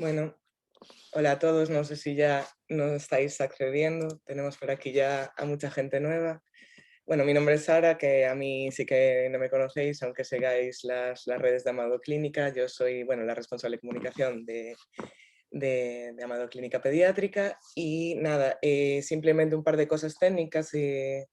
Bueno, hola a todos, no sé si ya nos estáis accediendo, tenemos por aquí ya a mucha gente nueva. Bueno, mi nombre es Sara, que a mí sí que no me conocéis, aunque sigáis las redes de Amado Clínica. Yo soy, bueno, la responsable de comunicación de Amado Clínica Pediátrica y nada, simplemente un par de cosas técnicas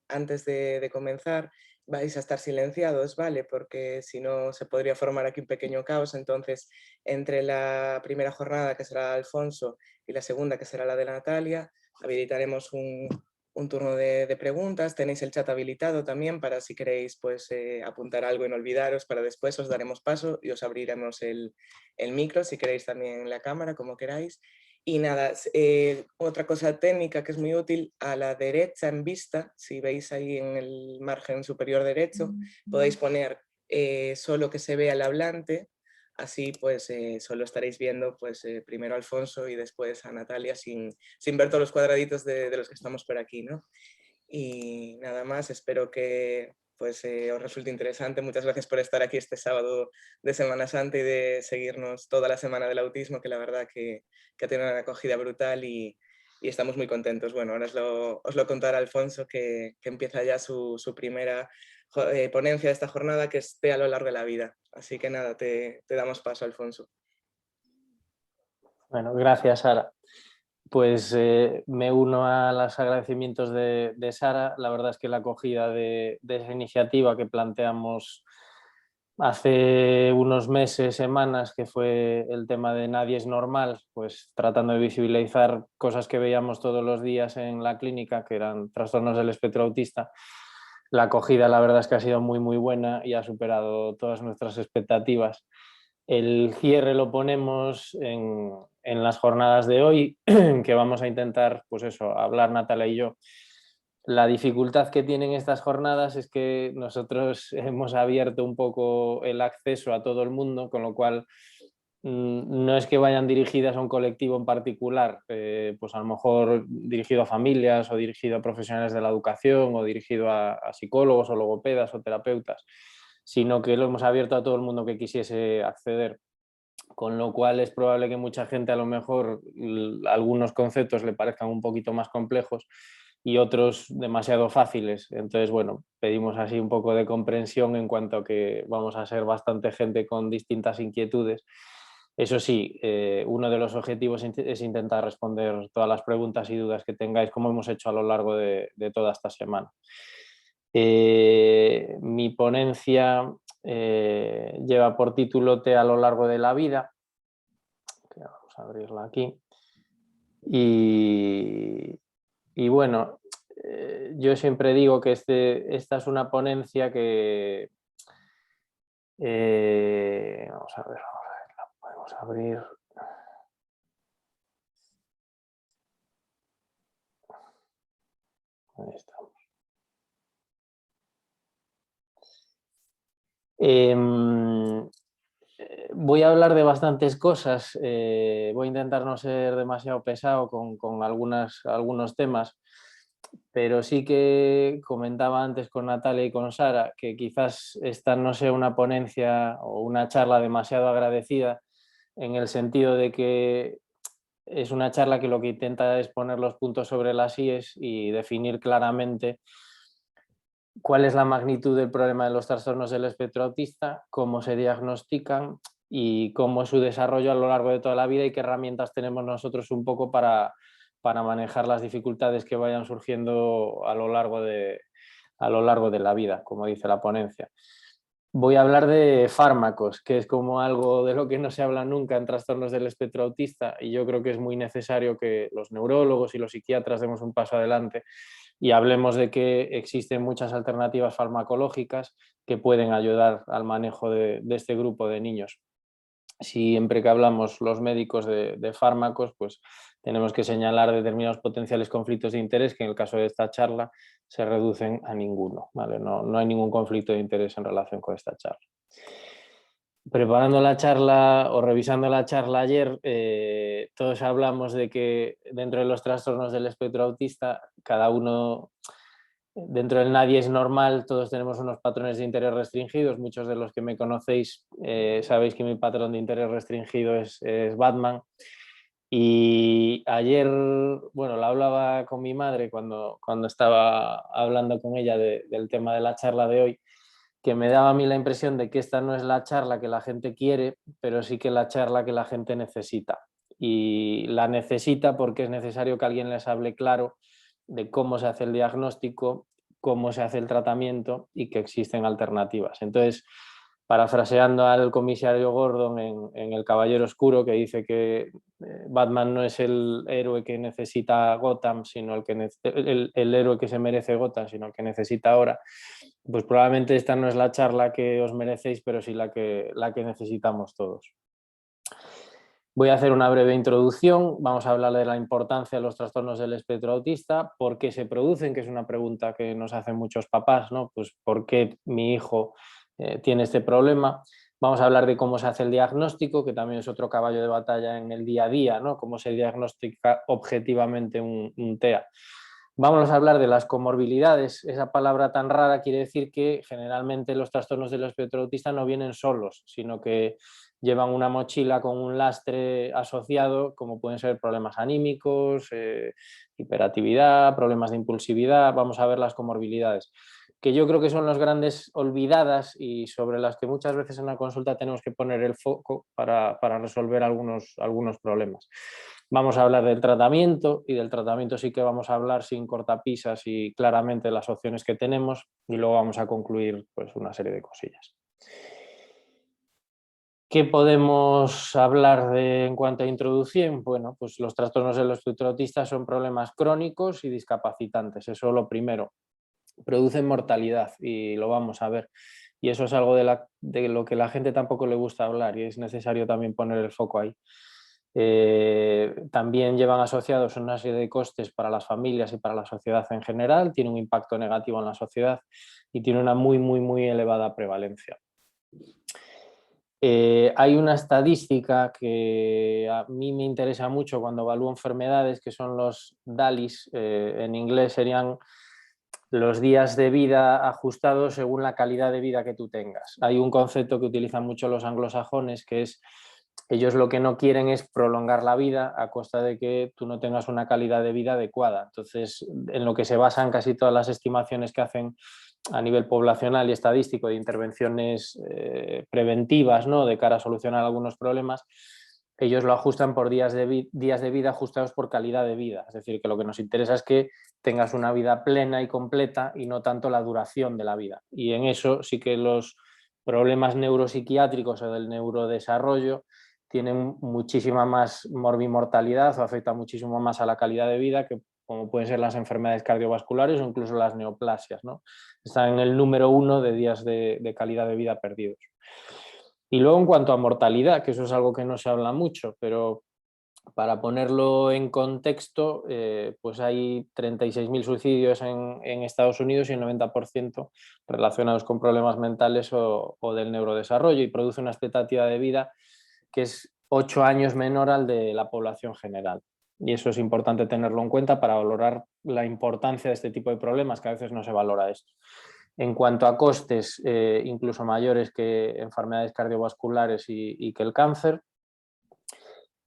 antes de comenzar. Vais a estar silenciados, ¿vale? Porque si no se podría formar aquí un pequeño caos. Entonces, entre la primera jornada, que será Alfonso, y la segunda, que será la de Natalia, habilitaremos un turno de preguntas. Tenéis el chat habilitado también para si queréis pues, apuntar algo y no olvidaros. Para después os daremos paso y os abriremos el micro, si queréis también la cámara, como queráis. Y nada, otra cosa técnica que es muy útil, a la derecha en vista, si veis ahí en el margen superior derecho, podéis poner solo que se vea el hablante. Así pues solo estaréis viendo pues, primero a Alfonso y después a Natalia sin ver todos los cuadraditos de los que estamos por aquí, ¿no? Y nada más, espero que pues, os resulte interesante. Muchas gracias por estar aquí este sábado de Semana Santa y de seguirnos toda la semana del autismo, que la verdad que ha tenido una acogida brutal y estamos muy contentos. Bueno, ahora os lo contará Alfonso, que empieza ya su primera ponencia de esta jornada, que esté a lo largo de la vida. Así que nada, te damos paso, Alfonso. Bueno, gracias, Sara. Pues me uno a los agradecimientos de Sara. La verdad es que la acogida de esa iniciativa que planteamos hace unos meses, semanas, que fue el tema de Nadie es normal, pues tratando de visibilizar cosas que veíamos todos los días en la clínica, que eran trastornos del espectro autista. La acogida, la verdad es que ha sido muy, muy buena y ha superado todas nuestras expectativas. El cierre lo ponemos en las jornadas de hoy, que vamos a intentar, pues eso, hablar Natalia y yo. La dificultad que tienen estas jornadas es que nosotros hemos abierto un poco el acceso a todo el mundo, con lo cual no es que vayan dirigidas a un colectivo en particular, pues a lo mejor dirigido a familias o dirigido a profesionales de la educación o dirigido a psicólogos o logopedas o terapeutas, sino que lo hemos abierto a todo el mundo que quisiese acceder. Con lo cual es probable que mucha gente a lo mejor algunos conceptos le parezcan un poquito más complejos y otros demasiado fáciles. Entonces, bueno, pedimos así un poco de comprensión en cuanto a que vamos a ser bastante gente con distintas inquietudes. Eso sí, uno de los objetivos es intentar responder todas las preguntas y dudas que tengáis, como hemos hecho a lo largo de toda esta semana. Mi ponencia lleva por título Te a lo largo de la vida, que vamos a abrirla aquí. Y bueno, yo siempre digo que esta es una ponencia que... vamos a ver, la podemos abrir. Ahí está. Voy a hablar de bastantes cosas, voy a intentar no ser demasiado pesado con algunos temas, pero sí que comentaba antes con Natalia y con Sara que quizás esta no sea una ponencia o una charla demasiado agradecida, en el sentido de que es una charla que lo que intenta es poner los puntos sobre las íes y definir claramente cuál es la magnitud del problema de los trastornos del espectro autista, cómo se diagnostican y cómo es su desarrollo a lo largo de toda la vida y qué herramientas tenemos nosotros un poco para manejar las dificultades que vayan surgiendo a lo largo de la vida, como dice la ponencia. Voy a hablar de fármacos, que es como algo de lo que no se habla nunca en trastornos del espectro autista, y yo creo que es muy necesario que los neurólogos y los psiquiatras demos un paso adelante y hablemos de que existen muchas alternativas farmacológicas que pueden ayudar al manejo de este grupo de niños. Siempre que hablamos los médicos de fármacos, pues tenemos que señalar determinados potenciales conflictos de interés que en el caso de esta charla se reducen a ninguno, ¿vale? No hay ningún conflicto de interés en relación con esta charla. Preparando la charla o revisando la charla ayer, todos hablamos de que dentro de los trastornos del espectro autista, cada uno dentro del nadie es normal, todos tenemos unos patrones de interés restringidos. Muchos de los que me conocéis sabéis que mi patrón de interés restringido es Batman. Y ayer, bueno, la hablaba con mi madre cuando estaba hablando con ella del tema de la charla de hoy, que me daba a mí la impresión de que esta no es la charla que la gente quiere, pero sí que la charla que la gente necesita. Y la necesita porque es necesario que alguien les hable claro de cómo se hace el diagnóstico, cómo se hace el tratamiento y que existen alternativas. Entonces, parafraseando al comisario Gordon en El Caballero Oscuro, que dice que Batman no es el héroe que necesita Gotham, sino el héroe que se merece Gotham, sino el que necesita ahora, pues probablemente esta no es la charla que os merecéis, pero sí la que necesitamos todos. Voy a hacer una breve introducción, vamos a hablar de la importancia de los trastornos del espectro autista, por qué se producen, que es una pregunta que nos hacen muchos papás, ¿no? Pues por qué mi hijo tiene este problema. Vamos a hablar de cómo se hace el diagnóstico, que también es otro caballo de batalla en el día a día, ¿no? Cómo se diagnostica objetivamente un TEA. Vamos a hablar de las comorbilidades. Esa palabra tan rara quiere decir que generalmente los trastornos del espectro autista no vienen solos, sino que llevan una mochila con un lastre asociado, como pueden ser problemas anímicos, hiperactividad, problemas de impulsividad. Vamos a ver las comorbilidades, que yo creo que son las grandes olvidadas y sobre las que muchas veces en la consulta tenemos que poner el foco para resolver algunos problemas. Vamos a hablar del tratamiento, y del tratamiento sí que vamos a hablar sin cortapisas y claramente las opciones que tenemos, y luego vamos a concluir pues una serie de cosillas. ¿Qué podemos hablar en cuanto a introducción? Bueno, pues los trastornos del espectro autista son problemas crónicos y discapacitantes, eso es lo primero. Producen mortalidad y lo vamos a ver. Y eso es algo de lo que la gente tampoco le gusta hablar y es necesario también poner el foco ahí. También llevan asociados una serie de costes para las familias y para la sociedad en general, tiene un impacto negativo en la sociedad y tiene una muy elevada prevalencia. Hay una estadística que a mí me interesa mucho cuando evalúo enfermedades, que son los DALYs, en inglés serían los días de vida ajustados según la calidad de vida que tú tengas. Hay un concepto que utilizan mucho los anglosajones, que es, ellos lo que no quieren es prolongar la vida a costa de que tú no tengas una calidad de vida adecuada. Entonces, en lo que se basan casi todas las estimaciones que hacen a nivel poblacional y estadístico de intervenciones preventivas, ¿no?, de cara a solucionar algunos problemas, ellos lo ajustan por días de vida ajustados por calidad de vida. Es decir, que lo que nos interesa es que tengas una vida plena y completa y no tanto la duración de la vida. Y en eso sí que los problemas neuropsiquiátricos o del neurodesarrollo tienen muchísima más morbimortalidad o afecta muchísimo más a la calidad de vida, que como pueden ser las enfermedades cardiovasculares o incluso las neoplasias, ¿no? Están en el número 1 de días de calidad de vida perdidos. Y luego en cuanto a mortalidad, que eso es algo que no se habla mucho, pero para ponerlo en contexto, pues hay 36.000 suicidios en Estados Unidos y el 90% relacionados con problemas mentales o del neurodesarrollo, y produce una expectativa de vida que es 8 años menor al de la población general. Y eso es importante tenerlo en cuenta para valorar la importancia de este tipo de problemas, que a veces no se valora esto. En cuanto a costes, incluso mayores que enfermedades cardiovasculares y que el cáncer.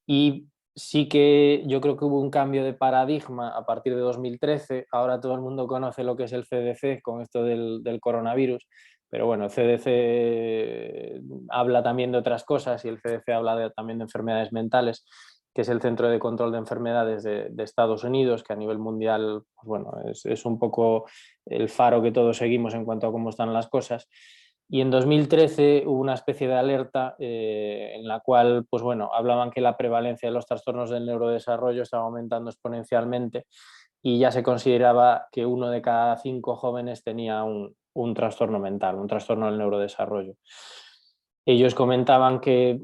Y sí que yo creo que hubo un cambio de paradigma a partir de 2013. Ahora todo el mundo conoce lo que es el CDC con esto del coronavirus, pero bueno, el CDC habla también de otras cosas y el CDC habla también de enfermedades mentales, que es el Centro de Control de Enfermedades de Estados Unidos, que a nivel mundial, pues bueno, es un poco el faro que todos seguimos en cuanto a cómo están las cosas. Y en 2013 hubo una especie de alerta en la cual, pues bueno, hablaban que la prevalencia de los trastornos del neurodesarrollo estaba aumentando exponencialmente y ya se consideraba que 1 de cada 5 jóvenes tenía un trastorno mental, un trastorno del neurodesarrollo. Ellos comentaban que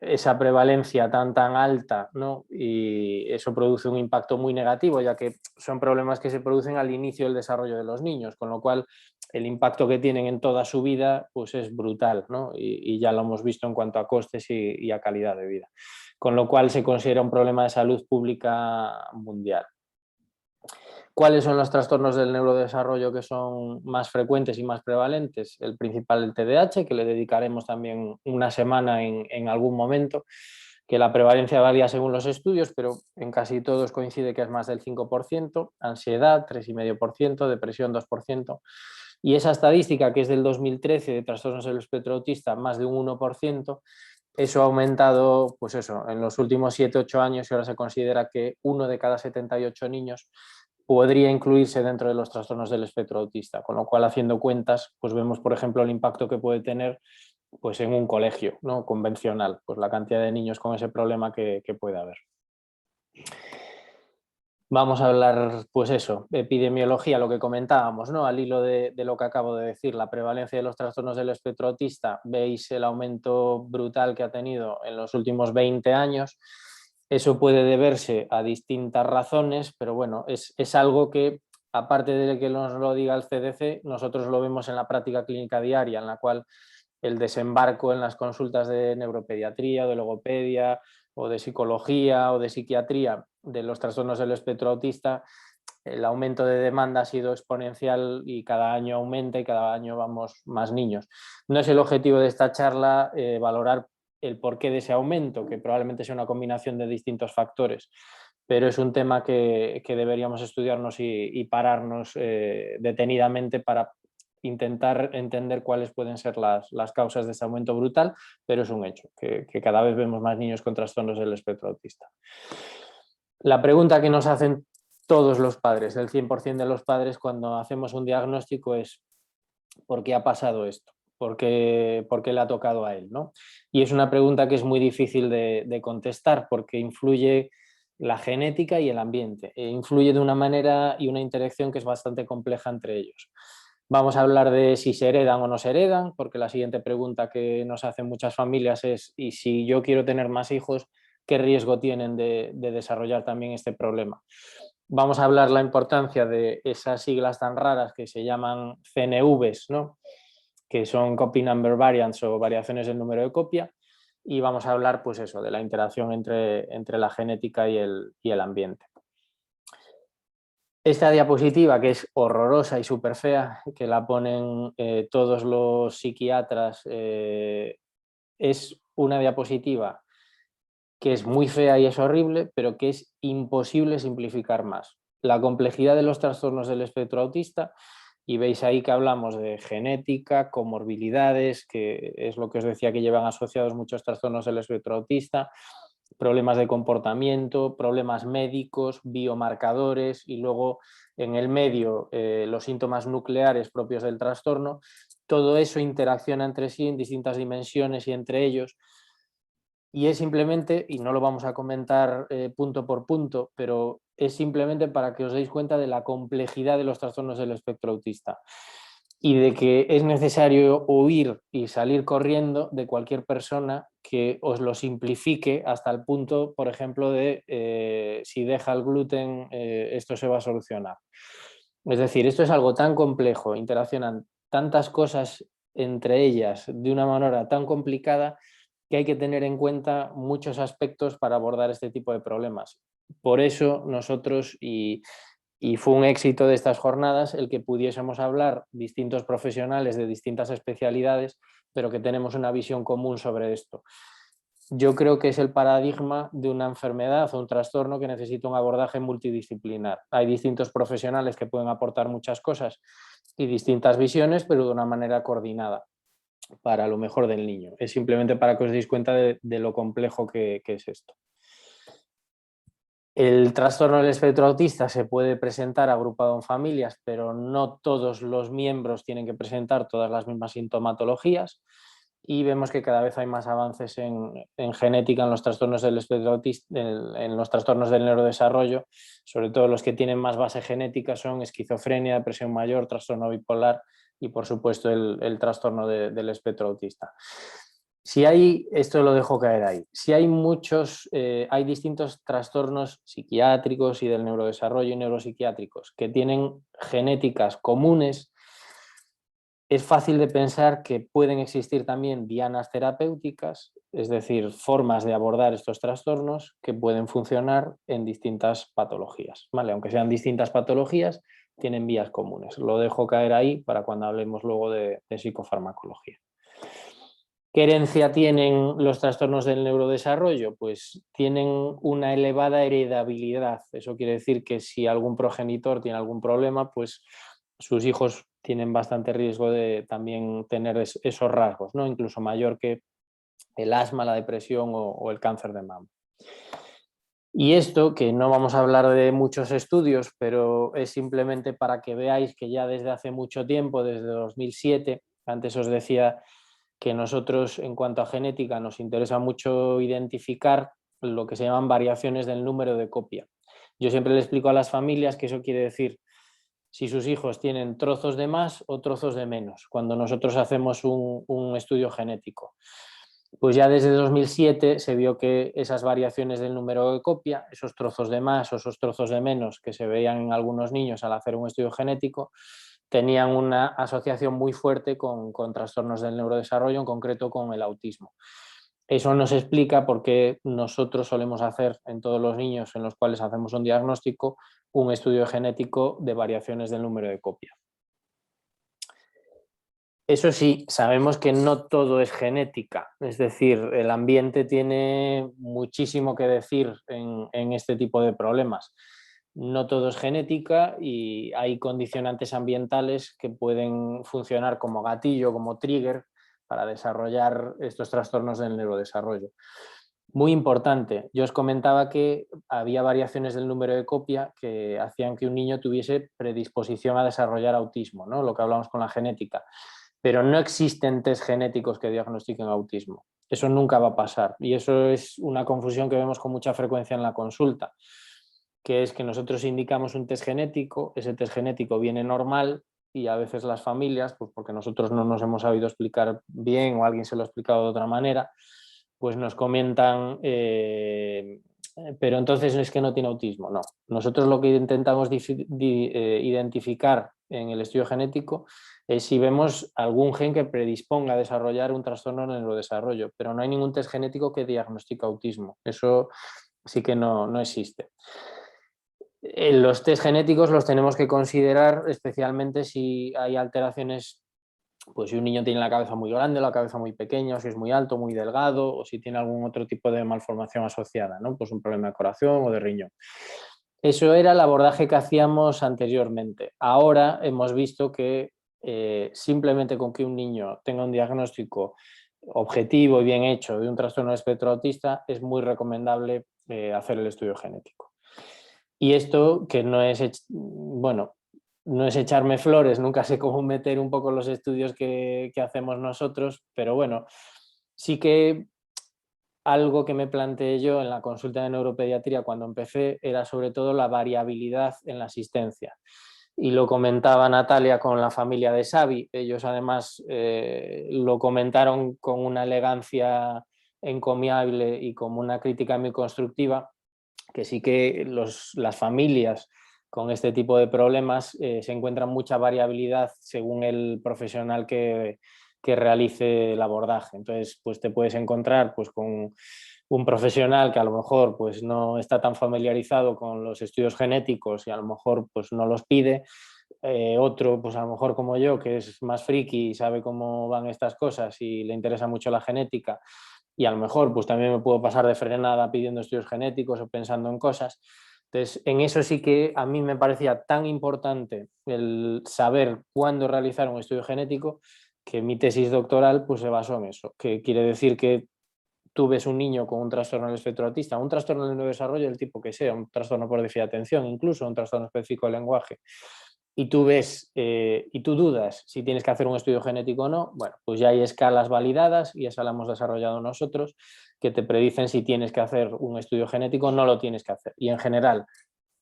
esa prevalencia tan alta, ¿no?, y eso produce un impacto muy negativo, ya que son problemas que se producen al inicio del desarrollo de los niños, con lo cual el impacto que tienen en toda su vida pues es brutal, ¿no? Y ya lo hemos visto en cuanto a costes y a calidad de vida, con lo cual se considera un problema de salud pública mundial. ¿Cuáles son los trastornos del neurodesarrollo que son más frecuentes y más prevalentes? El principal, el TDAH, que le dedicaremos también una semana en algún momento, que la prevalencia varía según los estudios, pero en casi todos coincide que es más del 5%, ansiedad 3,5%, depresión 2%, y esa estadística que es del 2013 de trastornos del espectro autista, más de un 1%, eso ha aumentado, pues eso, en los últimos 7-8 años, y ahora se considera que 1 de cada 78 niños podría incluirse dentro de los trastornos del espectro autista, con lo cual, haciendo cuentas, pues vemos, por ejemplo, el impacto que puede tener pues en un colegio, ¿no?, convencional, pues la cantidad de niños con ese problema que puede haber. Vamos a hablar, pues eso, epidemiología, lo que comentábamos, ¿no? Al hilo de lo que acabo de decir, la prevalencia de los trastornos del espectro autista, veis el aumento brutal que ha tenido en los últimos 20 años. Eso puede deberse a distintas razones, pero bueno, es algo que, aparte de que nos lo diga el CDC, nosotros lo vemos en la práctica clínica diaria, en la cual el desembarco en las consultas de neuropediatría, de logopedia, o de psicología o de psiquiatría de los trastornos del espectro autista, el aumento de demanda ha sido exponencial y cada año aumenta y cada año vamos más niños. No es el objetivo de esta charla valorar el porqué de ese aumento, que probablemente sea una combinación de distintos factores, pero es un tema que deberíamos estudiarnos y pararnos detenidamente para intentar entender cuáles pueden ser las causas de ese aumento brutal, pero es un hecho, que cada vez vemos más niños con trastornos del espectro autista. La pregunta que nos hacen todos los padres, el 100% de los padres, cuando hacemos un diagnóstico es: ¿por qué ha pasado esto? ¿Por qué le ha tocado a él, ¿no? Y es una pregunta que es muy difícil de contestar, porque influye la genética y el ambiente. Influye de una manera y una interacción que es bastante compleja entre ellos. Vamos a hablar de si se heredan o no se heredan, porque la siguiente pregunta que nos hacen muchas familias es: ¿y si yo quiero tener más hijos, qué riesgo tienen de desarrollar también este problema? Vamos a hablar la importancia de esas siglas tan raras que se llaman CNVs, ¿no?, que son Copy Number Variants o variaciones del número de copia, y vamos a hablar, pues eso, de la interacción entre la genética y el ambiente. Esta diapositiva, que es horrorosa y súper fea, que la ponen todos los psiquiatras, es una diapositiva que es muy fea y es horrible, pero que es imposible simplificar más. La complejidad de los trastornos del espectro autista, y veis ahí que hablamos de genética, comorbilidades, que es lo que os decía que llevan asociados muchos trastornos del espectro autista, problemas de comportamiento, problemas médicos, biomarcadores, y luego en el medio los síntomas nucleares propios del trastorno. Todo eso interacciona entre sí en distintas dimensiones y entre ellos. Y es simplemente, y no lo vamos a comentar punto por punto, pero es simplemente para que os deis cuenta de la complejidad de los trastornos del espectro autista y de que es necesario huir y salir corriendo de cualquier persona que os lo simplifique hasta el punto, por ejemplo, de si deja el gluten, esto se va a solucionar. Es decir, esto es algo tan complejo, interaccionan tantas cosas entre ellas de una manera tan complicada, que hay que tener en cuenta muchos aspectos para abordar este tipo de problemas. Por eso nosotros, y fue un éxito de estas jornadas, el que pudiésemos hablar distintos profesionales de distintas especialidades, pero que tenemos una visión común sobre esto. Yo creo que es el paradigma de una enfermedad o un trastorno que necesita un abordaje multidisciplinar. Hay distintos profesionales que pueden aportar muchas cosas y distintas visiones, pero de una manera coordinada para lo mejor del niño. Es simplemente para que os deis cuenta de lo complejo que es esto. El trastorno del espectro autista se puede presentar agrupado en familias, pero no todos los miembros tienen que presentar todas las mismas sintomatologías, y vemos que cada vez hay más avances en genética en los trastornos del espectro autista, en los trastornos del neurodesarrollo. Sobre todo los que tienen más base genética son esquizofrenia, depresión mayor, trastorno bipolar y, por supuesto, el trastorno del espectro autista. Si hay, esto lo dejo caer ahí, si hay hay distintos trastornos psiquiátricos y del neurodesarrollo y neuropsiquiátricos que tienen genéticas comunes, es fácil de pensar que pueden existir también dianas terapéuticas es decir, formas de abordar estos trastornos que pueden funcionar en distintas patologías, ¿vale? Aunque sean distintas patologías, tienen vías comunes. Lo dejo caer ahí para cuando hablemos luego de psicofarmacología. ¿Qué herencia tienen los trastornos del neurodesarrollo? Pues tienen una elevada heredabilidad. Eso quiere decir que si algún progenitor tiene algún problema, pues sus hijos tienen bastante riesgo de también tener esos rasgos, ¿no? Incluso mayor que el asma, la depresión o el cáncer de mama. Y esto, que no vamos a hablar de muchos estudios, pero es simplemente para que veáis que ya desde hace mucho tiempo, desde 2007, antes os decía que nosotros en cuanto a genética nos interesa mucho identificar lo que se llaman variaciones del número de copia. Yo siempre le explico a las familias que eso quiere decir si sus hijos tienen trozos de más o trozos de menos, cuando nosotros hacemos un estudio genético. Pues ya desde 2007 se vio que esas variaciones del número de copia, esos trozos de más o esos trozos de menos que se veían en algunos niños al hacer un estudio genético, tenían una asociación muy fuerte con trastornos del neurodesarrollo, en concreto con el autismo. Eso nos explica por qué nosotros solemos hacer en todos los niños en los cuales hacemos un diagnóstico un estudio genético de variaciones del número de copia. Eso sí, sabemos que no todo es genética, es decir, el ambiente tiene muchísimo que decir en este tipo de problemas. No todo es genética y hay condicionantes ambientales que pueden funcionar como gatillo, como trigger para desarrollar estos trastornos del neurodesarrollo. Muy importante, yo os comentaba que había variaciones del número de copia que hacían que un niño tuviese predisposición a desarrollar autismo, ¿no? Lo que hablamos con la genética. Pero no existen test genéticos que diagnostiquen autismo. Eso nunca va a pasar y eso es una confusión que vemos con mucha frecuencia en la consulta, que es que nosotros indicamos un test genético, ese test genético viene normal y a veces las familias, pues porque nosotros no nos hemos sabido explicar bien o alguien se lo ha explicado de otra manera, pues nos comentan, pero entonces es que no tiene autismo. No, nosotros lo que intentamos identificar en el estudio genético es si vemos algún gen que predisponga a desarrollar un trastorno en el neurodesarrollo, pero no hay ningún test genético que diagnostique autismo. Eso sí que no existe. Los test genéticos los tenemos que considerar especialmente si hay alteraciones, pues si un niño tiene la cabeza muy grande, la cabeza muy pequeña, o si es muy alto, muy delgado, o si tiene algún otro tipo de malformación asociada, ¿no? Pues un problema de corazón o de riñón. Eso era el abordaje que hacíamos anteriormente. Ahora hemos visto que simplemente con que un niño tenga un diagnóstico objetivo y bien hecho de un trastorno del espectro autista es muy recomendable hacer el estudio genético. Y esto que no es, bueno, no es echarme flores, nunca sé cómo meter un poco los estudios que hacemos nosotros, pero bueno, sí que algo que me planteé yo en la consulta de neuropediatría cuando empecé era sobre todo la variabilidad en la asistencia. Y lo comentaba Natalia con la familia de Xavi. Ellos además lo comentaron con una elegancia encomiable y como una crítica muy constructiva, que sí que las familias con este tipo de problemas se encuentran mucha variabilidad según el profesional que realice el abordaje. Entonces, pues te puedes encontrar pues, con un profesional que a lo mejor pues, no está tan familiarizado con los estudios genéticos y a lo mejor pues, no los pide. Otro, pues a lo mejor como yo, que es más friki y sabe cómo van estas cosas y le interesa mucho la genética, y a lo mejor pues también me puedo pasar de frenada pidiendo estudios genéticos o pensando en cosas. Entonces, en eso sí que a mí me parecía tan importante el saber cuándo realizar un estudio genético que mi tesis doctoral pues se basó en eso, que quiere decir que tú ves un niño con un trastorno del espectro autista, un trastorno del neurodesarrollo del tipo que sea, un trastorno por déficit de atención, incluso un trastorno específico del lenguaje, y tú ves y tú dudas si tienes que hacer un estudio genético o no, bueno, pues ya hay escalas validadas y esa la hemos desarrollado nosotros que te predicen si tienes que hacer un estudio genético o no lo tienes que hacer. Y en general,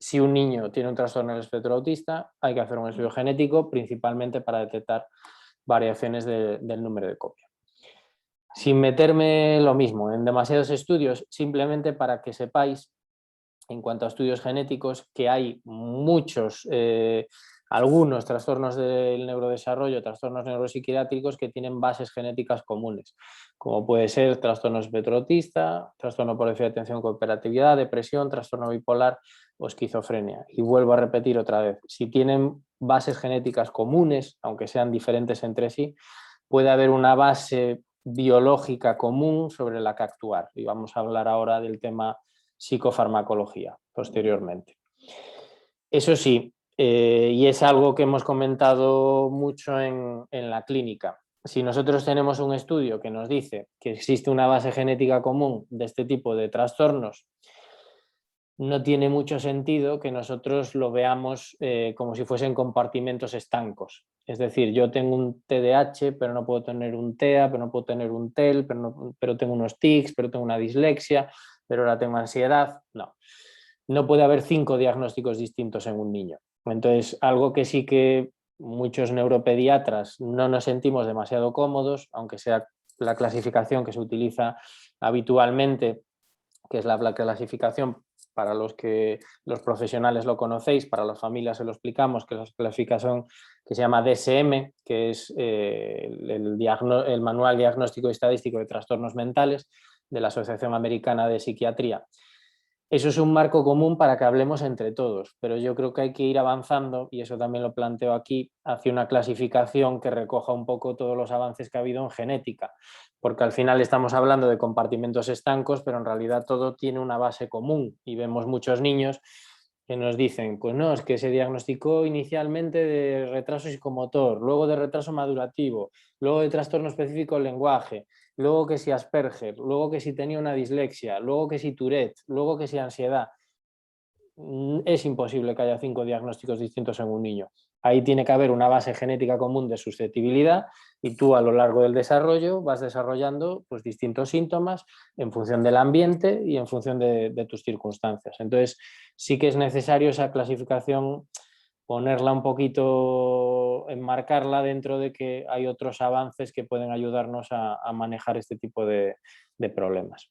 si un niño tiene un trastorno del espectro autista, hay que hacer un estudio genético principalmente para detectar variaciones del número de copia. Sin meterme lo mismo en demasiados estudios, simplemente para que sepáis en cuanto a estudios genéticos que hay muchos algunos trastornos del neurodesarrollo, trastornos neuropsiquiátricos que tienen bases genéticas comunes, como puede ser trastorno espectro autista, trastorno por déficit de atención con hiperactividad, depresión, trastorno bipolar o esquizofrenia. Y vuelvo a repetir otra vez, si tienen bases genéticas comunes, aunque sean diferentes entre sí, puede haber una base biológica común sobre la que actuar. Y vamos a hablar ahora del tema psicofarmacología posteriormente. Eso sí, y es algo que hemos comentado mucho en la clínica. Si nosotros tenemos un estudio que nos dice que existe una base genética común de este tipo de trastornos, no tiene mucho sentido que nosotros lo veamos como si fuesen compartimentos estancos. Es decir, yo tengo un TDAH, pero no puedo tener un TEA, pero no puedo tener un TEL, pero tengo unos tics, pero tengo una dislexia, pero ahora tengo ansiedad. No puede haber 5 diagnósticos distintos en un niño. Entonces, algo que sí que muchos neuropediatras no nos sentimos demasiado cómodos, aunque sea la clasificación que se utiliza habitualmente, que es la clasificación para los que los profesionales lo conocéis, para las familias se lo explicamos, que es la clasificación que se llama DSM, que es el Manual Diagnóstico y Estadístico de Trastornos Mentales de la Asociación Americana de Psiquiatría. Eso es un marco común para que hablemos entre todos, pero yo creo que hay que ir avanzando, y eso también lo planteo aquí, hacia una clasificación que recoja un poco todos los avances que ha habido en genética, porque al final estamos hablando de compartimentos estancos, pero en realidad todo tiene una base común y vemos muchos niños que nos dicen, pues no, es que se diagnosticó inicialmente de retraso psicomotor, luego de retraso madurativo, luego de trastorno específico del lenguaje, luego que si Asperger, luego que si tenía una dislexia, luego que si Tourette, luego que si ansiedad. Es imposible que haya 5 diagnósticos distintos en un niño. Ahí tiene que haber una base genética común de susceptibilidad y tú a lo largo del desarrollo vas desarrollando pues, distintos síntomas en función del ambiente y en función de tus circunstancias. Entonces sí que es necesario esa clasificación ponerla un poquito, enmarcarla dentro de que hay otros avances que pueden ayudarnos a manejar este tipo de problemas.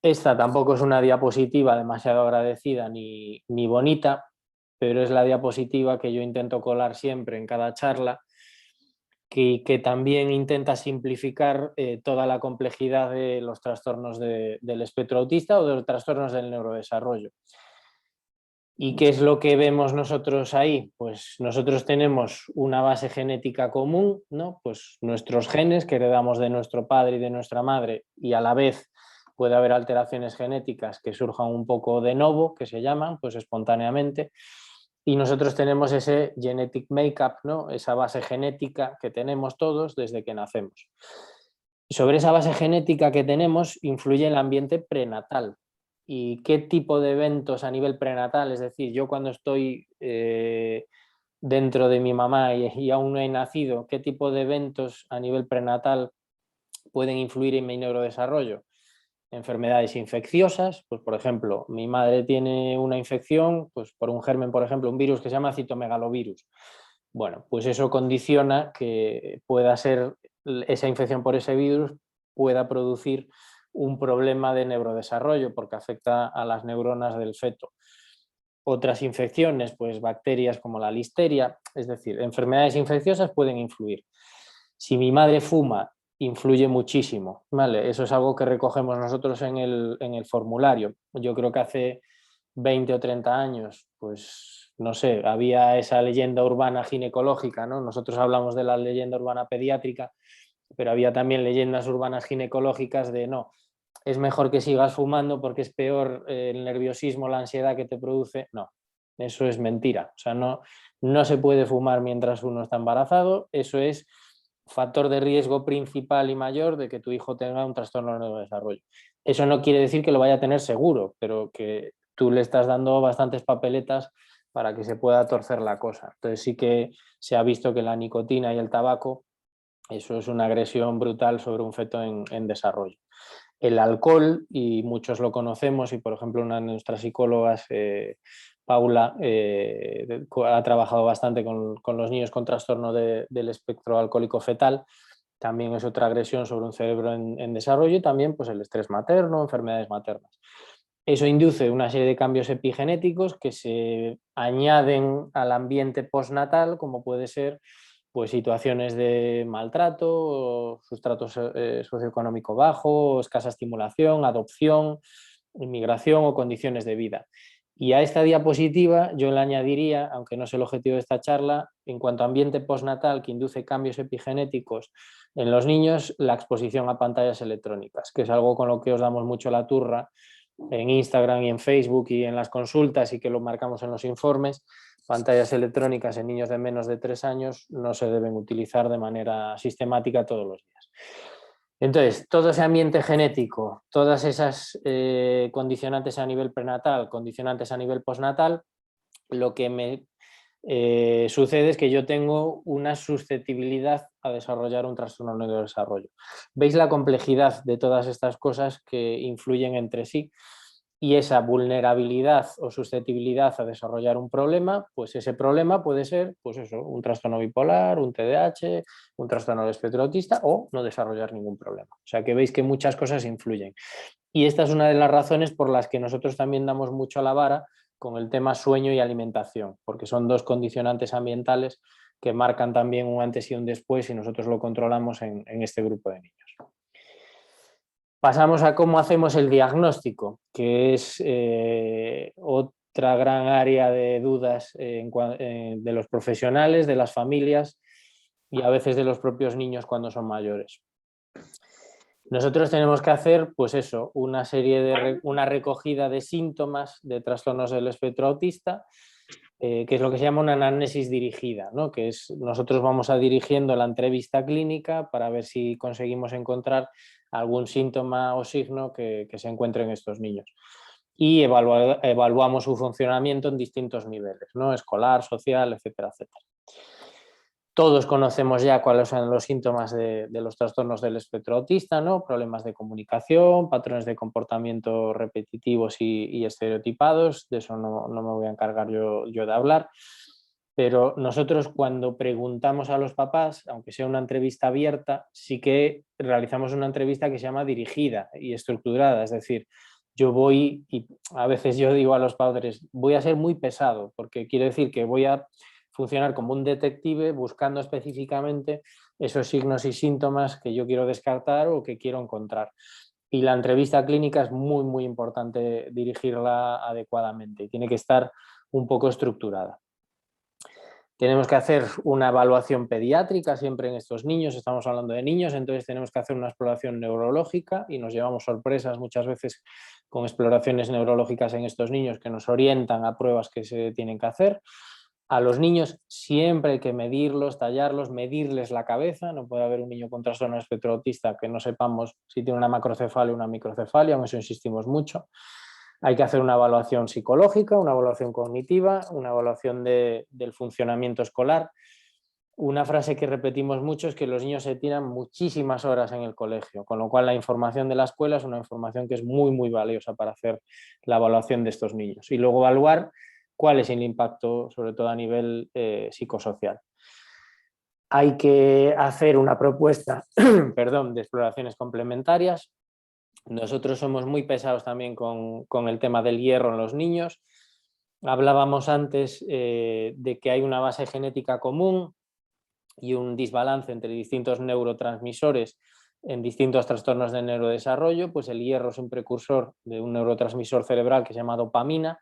Esta tampoco es una diapositiva demasiado agradecida ni bonita, pero es la diapositiva que yo intento colar siempre en cada charla, que también intenta simplificar toda la complejidad de los trastornos del espectro autista o de los trastornos del neurodesarrollo. ¿Y qué es lo que vemos nosotros ahí? Pues nosotros tenemos una base genética común, ¿no? Pues nuestros genes que heredamos de nuestro padre y de nuestra madre, y a la vez puede haber alteraciones genéticas que surjan un poco de novo, que se llaman, pues espontáneamente, y nosotros tenemos ese genetic makeup, ¿no? Esa base genética que tenemos todos desde que nacemos. Sobre esa base genética que tenemos influye el ambiente prenatal. ¿Y qué tipo de eventos a nivel prenatal? Es decir, yo cuando estoy dentro de mi mamá y aún no he nacido, ¿qué tipo de eventos a nivel prenatal pueden influir en mi neurodesarrollo? Enfermedades infecciosas, pues por ejemplo, mi madre tiene una infección pues por un germen, por ejemplo, un virus que se llama citomegalovirus. Bueno, pues eso condiciona que pueda ser esa infección por ese virus pueda producir un problema de neurodesarrollo porque afecta a las neuronas del feto. Otras infecciones, pues bacterias como la listeria, es decir, enfermedades infecciosas pueden influir. Si mi madre fuma, influye muchísimo, ¿vale? Eso es algo que recogemos nosotros en el formulario. Yo creo que hace 20 o 30 años, pues no sé, había esa leyenda urbana ginecológica, ¿no? Nosotros hablamos de la leyenda urbana pediátrica, pero había también leyendas urbanas ginecológicas de no, es mejor que sigas fumando porque es peor el nerviosismo, la ansiedad que te produce. No, eso es mentira. O sea, no se puede fumar mientras uno está embarazado. Eso es factor de riesgo principal y mayor de que tu hijo tenga un trastorno de neurodesarrollo. Eso no quiere decir que lo vaya a tener seguro, pero que tú le estás dando bastantes papeletas para que se pueda torcer la cosa. Entonces sí que se ha visto que la nicotina y el tabaco, eso es una agresión brutal sobre un feto en desarrollo. El alcohol, y muchos lo conocemos, y por ejemplo una de nuestras psicólogas, Paula, ha trabajado bastante con los niños con trastorno del espectro alcohólico fetal, también es otra agresión sobre un cerebro en desarrollo, y también pues, el estrés materno, enfermedades maternas. Eso induce una serie de cambios epigenéticos que se añaden al ambiente postnatal, como puede ser pues, situaciones de maltrato, sustrato socioeconómico bajo, escasa estimulación, adopción, inmigración o condiciones de vida. Y a esta diapositiva yo le añadiría, aunque no es el objetivo de esta charla, en cuanto a ambiente postnatal que induce cambios epigenéticos en los niños, la exposición a pantallas electrónicas, que es algo con lo que os damos mucho la turra en Instagram y en Facebook y en las consultas, y que lo marcamos en los informes. Pantallas electrónicas en niños de menos de 3 años no se deben utilizar de manera sistemática todos los días. Entonces, todo ese ambiente genético, todas esas condicionantes a nivel prenatal, condicionantes a nivel postnatal, lo que me sucede es que yo tengo una susceptibilidad a desarrollar un trastorno de neurodesarrollo. ¿Veis la complejidad de todas estas cosas que influyen entre sí? Y esa vulnerabilidad o susceptibilidad a desarrollar un problema, pues ese problema puede ser, pues eso, un trastorno bipolar, un TDAH, un trastorno del espectro autista, o no desarrollar ningún problema. O sea que veis que muchas cosas influyen. Y esta es una de las razones por las que nosotros también damos mucho a la vara con el tema sueño y alimentación, porque son dos condicionantes ambientales que marcan también un antes y un después, y nosotros lo controlamos en este grupo de niños. Pasamos a cómo hacemos el diagnóstico, que es otra gran área de dudas de los profesionales, de las familias y a veces de los propios niños cuando son mayores. Nosotros tenemos que hacer, pues eso, una recogida de síntomas de trastornos del espectro autista, que es lo que se llama una anamnesis dirigida, ¿no? Que es, nosotros vamos a dirigiendo la entrevista clínica para ver si conseguimos encontrar algún síntoma o signo que se encuentre en estos niños. Y evaluamos su funcionamiento en distintos niveles, ¿no? Escolar, social, etcétera, etcétera. Todos conocemos ya cuáles son los síntomas de los trastornos del espectro autista, ¿no? Problemas de comunicación, patrones de comportamiento repetitivos y estereotipados. De eso no me voy a encargar yo de hablar. Pero nosotros, cuando preguntamos a los papás, aunque sea una entrevista abierta, sí que realizamos una entrevista que se llama dirigida y estructurada. Es decir, yo voy, y a veces yo digo a los padres, voy a ser muy pesado, porque quiere decir que voy a funcionar como un detective buscando específicamente esos signos y síntomas que yo quiero descartar o que quiero encontrar. Y la entrevista clínica es muy, muy importante dirigirla adecuadamente y tiene que estar un poco estructurada. Tenemos que hacer una evaluación pediátrica siempre en estos niños, estamos hablando de niños, entonces tenemos que hacer una exploración neurológica y nos llevamos sorpresas muchas veces con exploraciones neurológicas en estos niños que nos orientan a pruebas que se tienen que hacer. A los niños siempre hay que medirlos, tallarlos, medirles la cabeza. No puede haber un niño con trastorno espectro autista que no sepamos si tiene una macrocefalia o una microcefalia, en eso insistimos mucho. Hay que hacer una evaluación psicológica, una evaluación cognitiva, una evaluación del funcionamiento escolar. Una frase que repetimos mucho es que los niños se tiran muchísimas horas en el colegio, con lo cual la información de la escuela es una información que es muy, muy valiosa para hacer la evaluación de estos niños. Y luego evaluar cuál es el impacto, sobre todo a nivel psicosocial. Hay que hacer una propuesta de exploraciones complementarias. Nosotros somos muy pesados también con el tema del hierro en los niños. Hablábamos antes de que hay una base genética común y un desbalance entre distintos neurotransmisores en distintos trastornos de neurodesarrollo. Pues el hierro es un precursor de un neurotransmisor cerebral que se llama dopamina,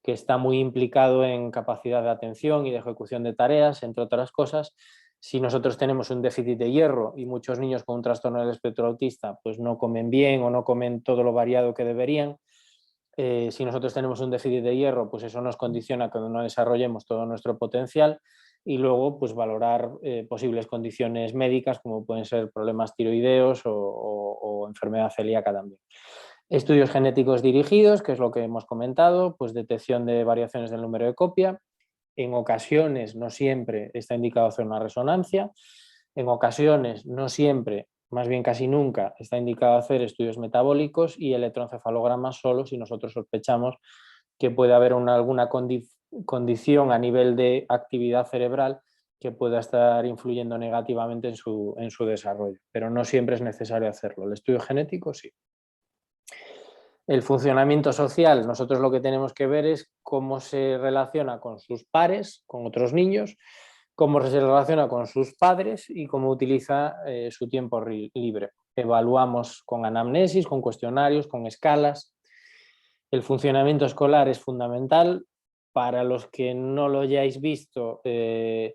que está muy implicado en capacidad de atención y de ejecución de tareas, entre otras cosas. Si nosotros tenemos un déficit de hierro y muchos niños con un trastorno del espectro autista pues no comen bien o no comen todo lo variado que deberían, si nosotros tenemos un déficit de hierro, pues eso nos condiciona a que no desarrollemos todo nuestro potencial. Y luego pues valorar posibles condiciones médicas como pueden ser problemas tiroideos o enfermedad celíaca también. Estudios genéticos dirigidos, que es lo que hemos comentado, pues detección de variaciones del número de copia. En ocasiones, no siempre, está indicado hacer una resonancia. En ocasiones, no siempre, más bien casi nunca, está indicado hacer estudios metabólicos y electroencefalogramas solo si nosotros sospechamos que puede haber alguna condición a nivel de actividad cerebral que pueda estar influyendo negativamente en su desarrollo. Pero no siempre es necesario hacerlo. El estudio genético sí. El funcionamiento social, nosotros lo que tenemos que ver es cómo se relaciona con sus pares, con otros niños, cómo se relaciona con sus padres y cómo utiliza su tiempo libre. Evaluamos con anamnesis, con cuestionarios, con escalas. El funcionamiento escolar es fundamental. Para los que no lo hayáis visto, el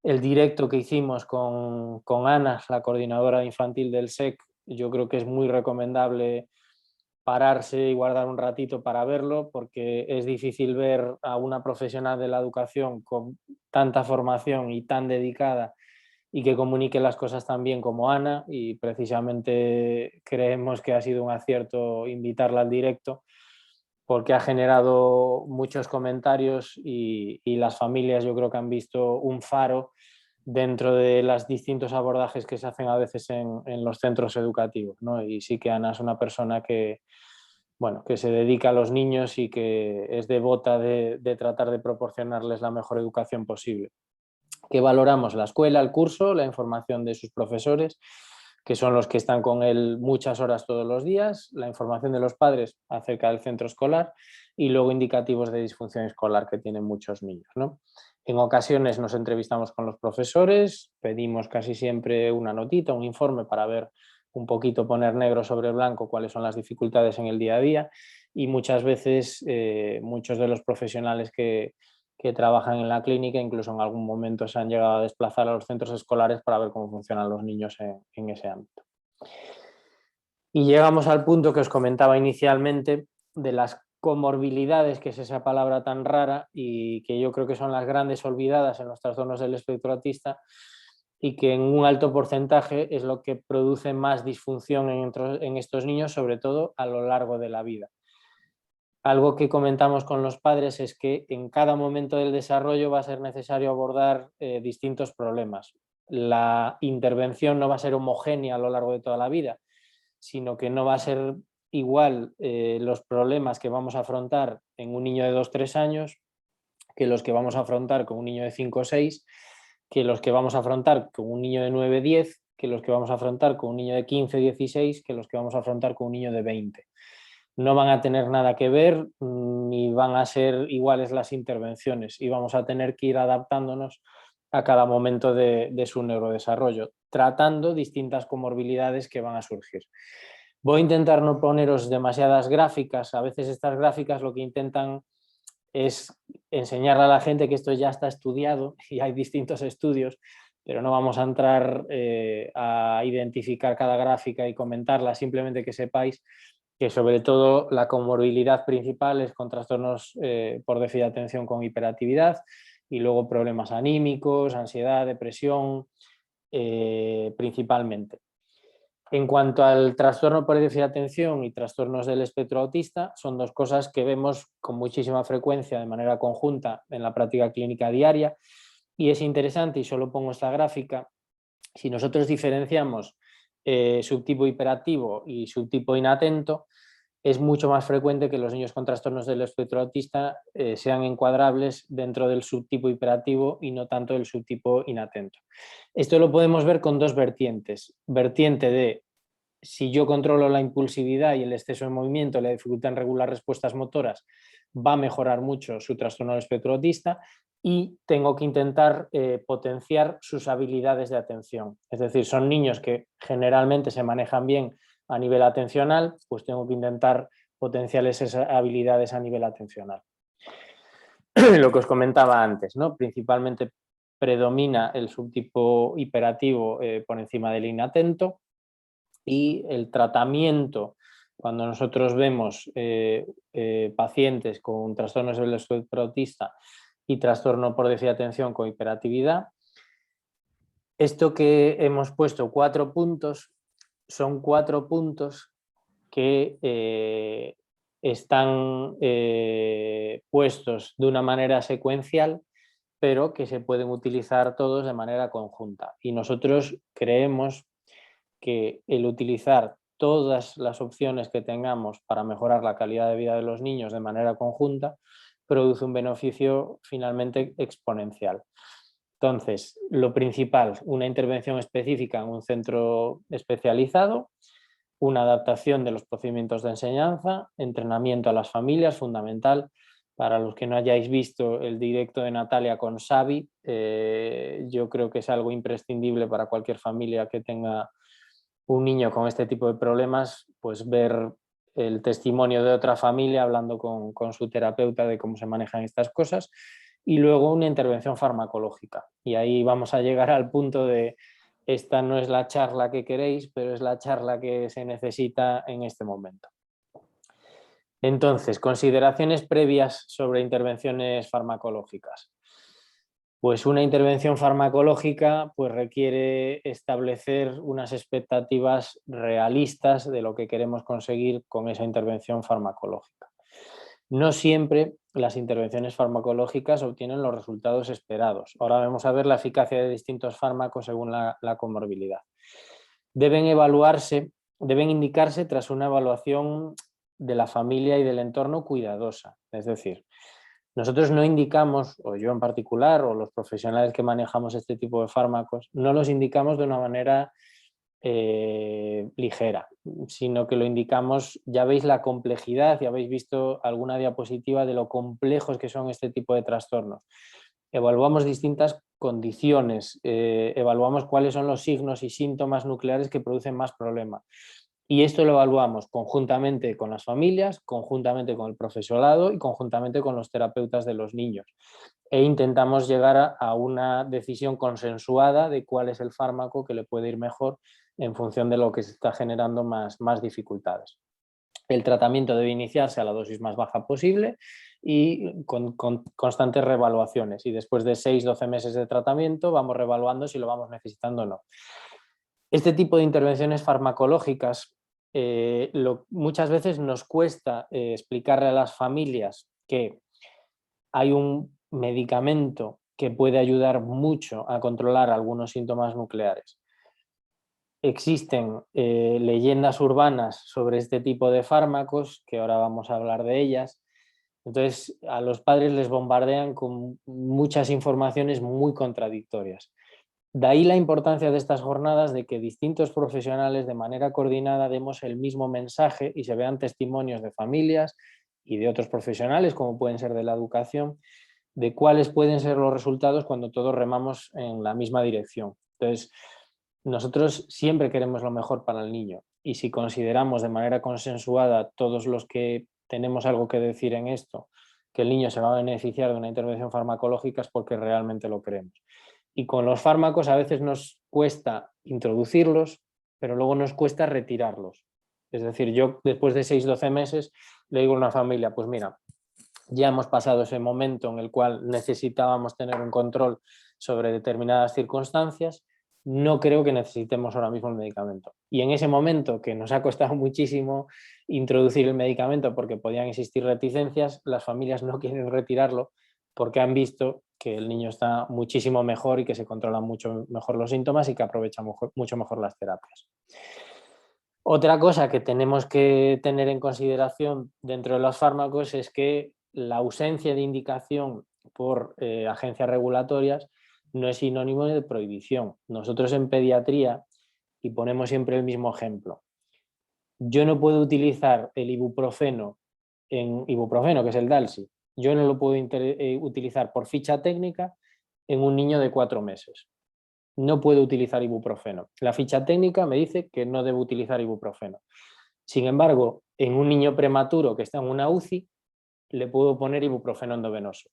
directo que hicimos con Ana, la coordinadora infantil del SEC, yo creo que es muy recomendable pararse y guardar un ratito para verlo, porque es difícil ver a una profesional de la educación con tanta formación y tan dedicada y que comunique las cosas tan bien como Ana, y precisamente creemos que ha sido un acierto invitarla al directo, porque ha generado muchos comentarios y las familias yo creo que han visto un faro dentro de los distintos abordajes que se hacen a veces en los centros educativos, ¿no? Y sí que Ana es una persona que, bueno, que se dedica a los niños y que es devota de tratar de proporcionarles la mejor educación posible. ¿Qué valoramos? La escuela, el curso, la información de sus profesores, que son los que están con él muchas horas todos los días, la información de los padres acerca del centro escolar y luego indicativos de disfunción escolar que tienen muchos niños, ¿no? En ocasiones nos entrevistamos con los profesores, pedimos casi siempre una notita, un informe para ver un poquito, poner negro sobre blanco cuáles son las dificultades en el día a día, y muchas veces muchos de los profesionales que trabajan en la clínica incluso en algún momento se han llegado a desplazar a los centros escolares para ver cómo funcionan los niños en ese ámbito. Y llegamos al punto que os comentaba inicialmente de las comorbilidades, que es esa palabra tan rara y que yo creo que son las grandes olvidadas en los trastornos del espectro autista, y que en un alto porcentaje es lo que produce más disfunción en estos niños, sobre todo a lo largo de la vida. Algo que comentamos con los padres es que en cada momento del desarrollo va a ser necesario abordar distintos problemas. La intervención no va a ser homogénea a lo largo de toda la vida, sino que no va a ser igual los problemas que vamos a afrontar en un niño de 2-3 años que los que vamos a afrontar con un niño de 5 o 6, que los que vamos a afrontar con un niño de 9-10, que los que vamos a afrontar con un niño de 15-16, que los que vamos a afrontar con un niño de 20. No van a tener nada que ver ni van a ser iguales las intervenciones, y vamos a tener que ir adaptándonos a cada momento de su neurodesarrollo, tratando distintas comorbilidades que van a surgir. Voy a intentar no poneros demasiadas gráficas. A veces estas gráficas lo que intentan es enseñarle a la gente que esto ya está estudiado y hay distintos estudios, pero no vamos a entrar a identificar cada gráfica y comentarla, simplemente que sepáis que sobre todo la comorbilidad principal es con trastornos por déficit de atención con hiperactividad, y luego problemas anímicos, ansiedad, depresión, principalmente. En cuanto al trastorno por déficit de atención y trastornos del espectro autista, son dos cosas que vemos con muchísima frecuencia de manera conjunta en la práctica clínica diaria, y es interesante, y solo pongo esta gráfica, si nosotros diferenciamos subtipo hiperactivo y subtipo inatento, es mucho más frecuente que los niños con trastornos del espectro autista sean encuadrables dentro del subtipo hiperactivo y no tanto del subtipo inatento. Esto lo podemos ver con dos vertientes. Vertiente de si yo controlo la impulsividad y el exceso de movimiento, la dificultad en regular respuestas motoras, va a mejorar mucho su trastorno del espectro autista, y tengo que intentar potenciar sus habilidades de atención. Es decir, son niños que generalmente se manejan bien a nivel atencional, pues tengo que intentar potenciar esas habilidades a nivel atencional. Lo que os comentaba antes, ¿no? Principalmente predomina el subtipo hiperactivo por encima del inatento, y el tratamiento, cuando nosotros vemos pacientes con trastornos del espectro autista y trastorno por déficit de atención con hiperactividad, esto que hemos puesto 4 puntos, son 4 puntos que están puestos de una manera secuencial, pero que se pueden utilizar todos de manera conjunta. Y nosotros creemos que el utilizar todas las opciones que tengamos para mejorar la calidad de vida de los niños de manera conjunta produce un beneficio finalmente exponencial. Entonces, lo principal, una intervención específica en un centro especializado, una adaptación de los procedimientos de enseñanza, entrenamiento a las familias, fundamental. Para los que no hayáis visto el directo de Natalia con Xavi, yo creo que es algo imprescindible para cualquier familia que tenga un niño con este tipo de problemas, pues ver el testimonio de otra familia hablando con su terapeuta de cómo se manejan estas cosas, y luego una intervención farmacológica. Y ahí vamos a llegar al punto de: esta no es la charla que queréis, pero es la charla que se necesita en este momento. Entonces, consideraciones previas sobre intervenciones farmacológicas. Pues una intervención farmacológica pues requiere establecer unas expectativas realistas de lo que queremos conseguir con esa intervención farmacológica. No siempre las intervenciones farmacológicas obtienen los resultados esperados. Ahora vamos a ver la eficacia de distintos fármacos según la comorbilidad. Deben indicarse tras una evaluación de la familia y del entorno cuidadosa. Es decir, nosotros no indicamos, o yo en particular, o los profesionales que manejamos este tipo de fármacos, no los indicamos de una manera ligera, sino que lo indicamos, ya veis la complejidad, ya habéis visto alguna diapositiva de lo complejos que son este tipo de trastornos. Evaluamos distintas condiciones, evaluamos cuáles son los signos y síntomas nucleares que producen más problema. Y esto lo evaluamos conjuntamente con las familias, conjuntamente con el profesorado y conjuntamente con los terapeutas de los niños. E intentamos llegar a una decisión consensuada de cuál es el fármaco que le puede ir mejor en función de lo que se está generando más dificultades. El tratamiento debe iniciarse a la dosis más baja posible y con constantes reevaluaciones. Y después de 6-12 meses de tratamiento vamos reevaluando si lo vamos necesitando o no. Este tipo de intervenciones farmacológicas muchas veces nos cuesta explicarle a las familias que hay un medicamento que puede ayudar mucho a controlar algunos síntomas nucleares. Existen leyendas urbanas sobre este tipo de fármacos, que ahora vamos a hablar de ellas. Entonces, a los padres les bombardean con muchas informaciones muy contradictorias. De ahí la importancia de estas jornadas, de que distintos profesionales de manera coordinada demos el mismo mensaje y se vean testimonios de familias y de otros profesionales, como pueden ser de la educación, de cuáles pueden ser los resultados cuando todos remamos en la misma dirección. Entonces, nosotros siempre queremos lo mejor para el niño, y si consideramos de manera consensuada todos los que tenemos algo que decir en esto, que el niño se va a beneficiar de una intervención farmacológica, es porque realmente lo queremos. Y con los fármacos a veces nos cuesta introducirlos, pero luego nos cuesta retirarlos. Es decir, yo después de 6-12 meses le digo a una familia, pues mira, ya hemos pasado ese momento en el cual necesitábamos tener un control sobre determinadas circunstancias, no creo que necesitemos ahora mismo el medicamento. Y en ese momento, que nos ha costado muchísimo introducir el medicamento porque podían existir reticencias, las familias no quieren retirarlo porque han visto que el niño está muchísimo mejor y que se controlan mucho mejor los síntomas y que aprovecha mucho mejor las terapias. Otra cosa que tenemos que tener en consideración dentro de los fármacos es que la ausencia de indicación por agencias regulatorias no es sinónimo de prohibición. Nosotros en pediatría, y ponemos siempre el mismo ejemplo, yo no puedo utilizar el ibuprofeno, que es el Dalsy, yo no lo puedo utilizar por ficha técnica en un niño de 4 meses. No puedo utilizar ibuprofeno. La ficha técnica me dice que no debo utilizar ibuprofeno. Sin embargo, en un niño prematuro que está en una UCI, le puedo poner ibuprofeno endovenoso.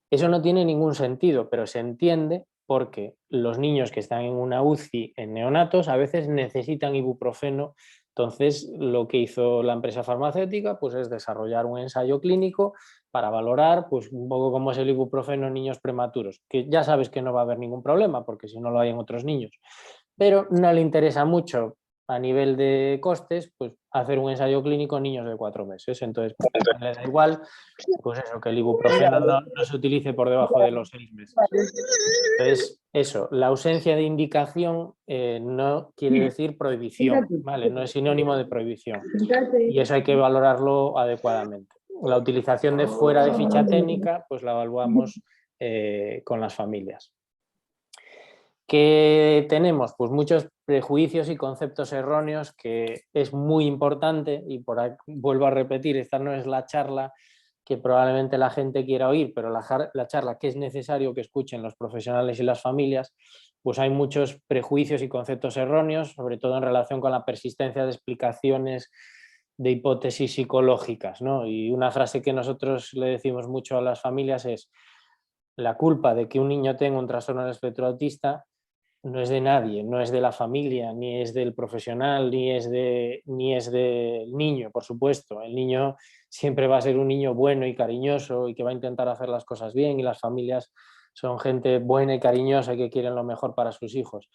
Eso no tiene ningún sentido, pero se entiende porque los niños que están en una UCI en neonatos a veces necesitan ibuprofeno. Entonces, lo que hizo la empresa farmacéutica pues, es desarrollar un ensayo clínico para valorar pues, un poco cómo es el ibuprofeno en niños prematuros, que ya sabes que no va a haber ningún problema porque si no lo hay en otros niños. Pero no le interesa mucho a nivel de costes, pues hacer un ensayo clínico en niños de 4 meses. Entonces, le da igual pues eso, que el ibuprofeno no se utilice por debajo de los 6 meses. Entonces, eso, la ausencia de indicación no quiere decir prohibición, ¿vale? No es sinónimo de prohibición. Y eso hay que valorarlo adecuadamente. La utilización de fuera de ficha técnica, pues la evaluamos con las familias. ¿Qué tenemos? Pues muchos prejuicios y conceptos erróneos, que es muy importante, y vuelvo a repetir, esta no es la charla que probablemente la gente quiera oír, pero la charla que es necesario que escuchen los profesionales y las familias, pues hay muchos prejuicios y conceptos erróneos, sobre todo en relación con la persistencia de explicaciones de hipótesis psicológicas, ¿no? Y una frase que nosotros le decimos mucho a las familias es: la culpa de que un niño tenga un trastorno del espectro autista no es de nadie, no es de la familia, ni es del profesional, ni es del niño, por supuesto. El niño siempre va a ser un niño bueno y cariñoso y que va a intentar hacer las cosas bien, y las familias son gente buena y cariñosa y que quieren lo mejor para sus hijos.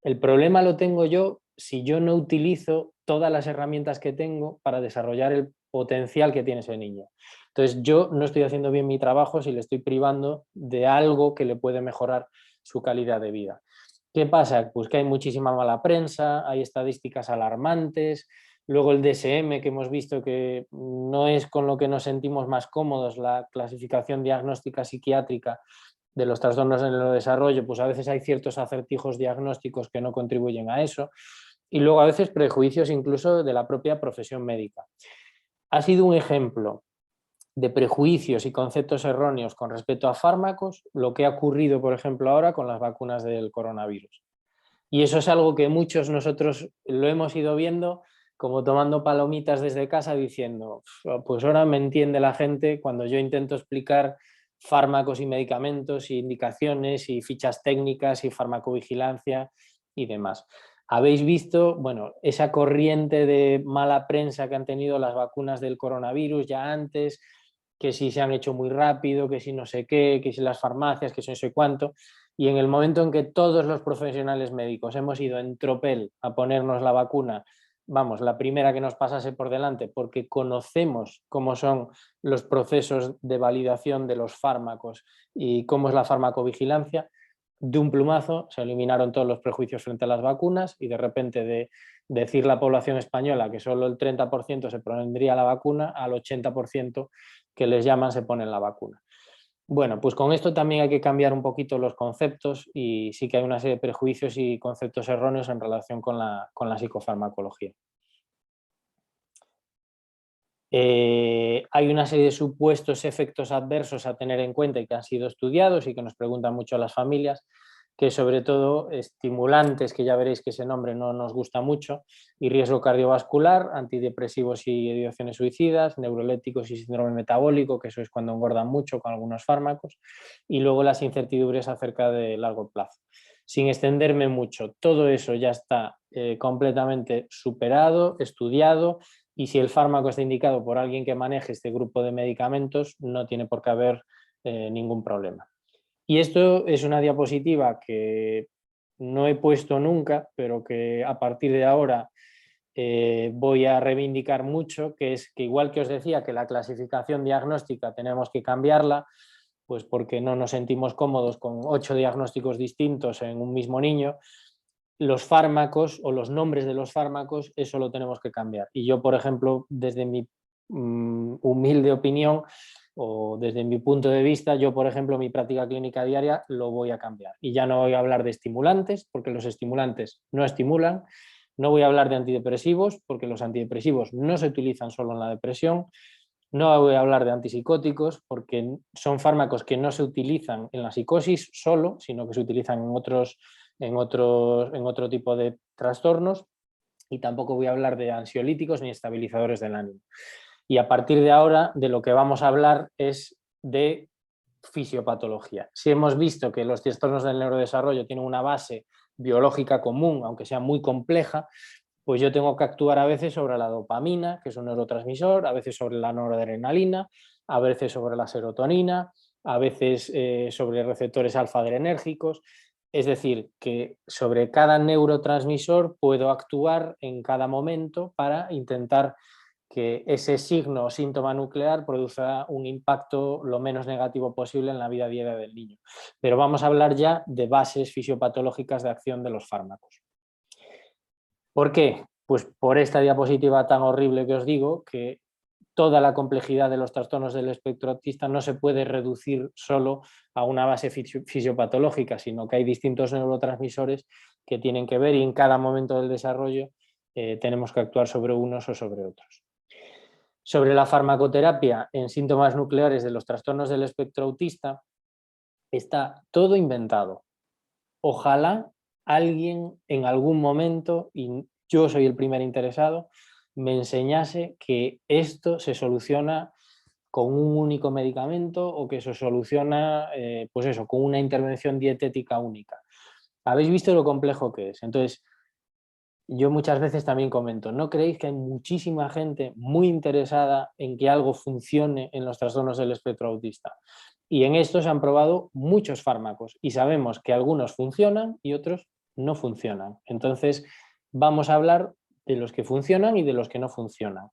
El problema lo tengo yo si yo no utilizo todas las herramientas que tengo para desarrollar el potencial que tiene ese niño. Entonces, yo no estoy haciendo bien mi trabajo si le estoy privando de algo que le puede mejorar su calidad de vida. ¿Qué pasa? Pues que hay muchísima mala prensa, hay estadísticas alarmantes, luego el DSM, que hemos visto que no es con lo que nos sentimos más cómodos, la clasificación diagnóstica psiquiátrica de los trastornos en el desarrollo, pues a veces hay ciertos acertijos diagnósticos que no contribuyen a eso, y luego a veces prejuicios incluso de la propia profesión médica. Ha sido un ejemplo de prejuicios y conceptos erróneos con respecto a fármacos lo que ha ocurrido, por ejemplo, ahora con las vacunas del coronavirus. Y eso es algo que muchos nosotros lo hemos ido viendo, como tomando palomitas desde casa diciendo, pues ahora me entiende la gente cuando yo intento explicar fármacos y medicamentos y indicaciones y fichas técnicas y farmacovigilancia y demás. Habéis visto, bueno, esa corriente de mala prensa que han tenido las vacunas del coronavirus ya antes, que si se han hecho muy rápido, que si no sé qué, que si las farmacias, que si no sé cuánto. Y en el momento en que todos los profesionales médicos hemos ido en tropel a ponernos la vacuna, vamos, la primera que nos pasase por delante, porque conocemos cómo son los procesos de validación de los fármacos y cómo es la farmacovigilancia, de un plumazo se eliminaron todos los prejuicios frente a las vacunas, y de repente de decir la población española que solo el 30% se pondría la vacuna, al 80% que les llaman se ponen la vacuna. Bueno, pues con esto también hay que cambiar un poquito los conceptos, y sí que hay una serie de prejuicios y conceptos erróneos en relación con la psicofarmacología. Hay una serie de supuestos efectos adversos a tener en cuenta y que han sido estudiados y que nos preguntan mucho a las familias, que sobre todo estimulantes, que ya veréis que ese nombre no nos gusta mucho, y riesgo cardiovascular, antidepresivos y ideaciones suicidas, neurolépticos y síndrome metabólico, que eso es cuando engordan mucho con algunos fármacos, y luego las incertidumbres acerca de largo plazo. Sin extenderme mucho, todo eso ya está completamente superado, estudiado, y si el fármaco está indicado por alguien que maneje este grupo de medicamentos, no tiene por qué haber ningún problema. Y esto es una diapositiva que no he puesto nunca, pero que a partir de ahora voy a reivindicar mucho, que es que, igual que os decía que la clasificación diagnóstica tenemos que cambiarla, pues porque no nos sentimos cómodos con 8 diagnósticos distintos en un mismo niño, los fármacos o los nombres de los fármacos, eso lo tenemos que cambiar. Y yo, por ejemplo, desde mi humilde opinión o desde mi punto de vista, yo, por ejemplo, mi práctica clínica diaria lo voy a cambiar. Y ya no voy a hablar de estimulantes, porque los estimulantes no estimulan. No voy a hablar de antidepresivos, porque los antidepresivos no se utilizan solo en la depresión. No voy a hablar de antipsicóticos, porque son fármacos que no se utilizan en la psicosis solo, sino que se utilizan en otro tipo de trastornos. Y tampoco voy a hablar de ansiolíticos ni estabilizadores del ánimo. Y a partir de ahora, de lo que vamos a hablar es de fisiopatología. Si hemos visto que los trastornos del neurodesarrollo tienen una base biológica común, aunque sea muy compleja, pues yo tengo que actuar a veces sobre la dopamina, que es un neurotransmisor, a veces sobre la noradrenalina, a veces sobre la serotonina, a veces sobre receptores alfa-adrenérgicos. Es decir, que sobre cada neurotransmisor puedo actuar en cada momento para intentar que ese signo o síntoma nuclear produzca un impacto lo menos negativo posible en la vida diaria del niño. Pero vamos a hablar ya de bases fisiopatológicas de acción de los fármacos. ¿Por qué? Pues por esta diapositiva tan horrible que os digo, que toda la complejidad de los trastornos del espectro autista no se puede reducir solo a una base fisiopatológica, sino que hay distintos neurotransmisores que tienen que ver y en cada momento del desarrollo tenemos que actuar sobre unos o sobre otros. Sobre la farmacoterapia en síntomas nucleares de los trastornos del espectro autista, está todo inventado. Ojalá alguien en algún momento, y yo soy el primer interesado, me enseñase que esto se soluciona con un único medicamento o que se soluciona pues eso, con una intervención dietética única. Habéis visto lo complejo que es. Entonces, yo muchas veces también comento, ¿no creéis que hay muchísima gente muy interesada en que algo funcione en los trastornos del espectro autista? Y en esto se han probado muchos fármacos y sabemos que algunos funcionan y otros no funcionan. Entonces, vamos a hablar de los que funcionan y de los que no funcionan.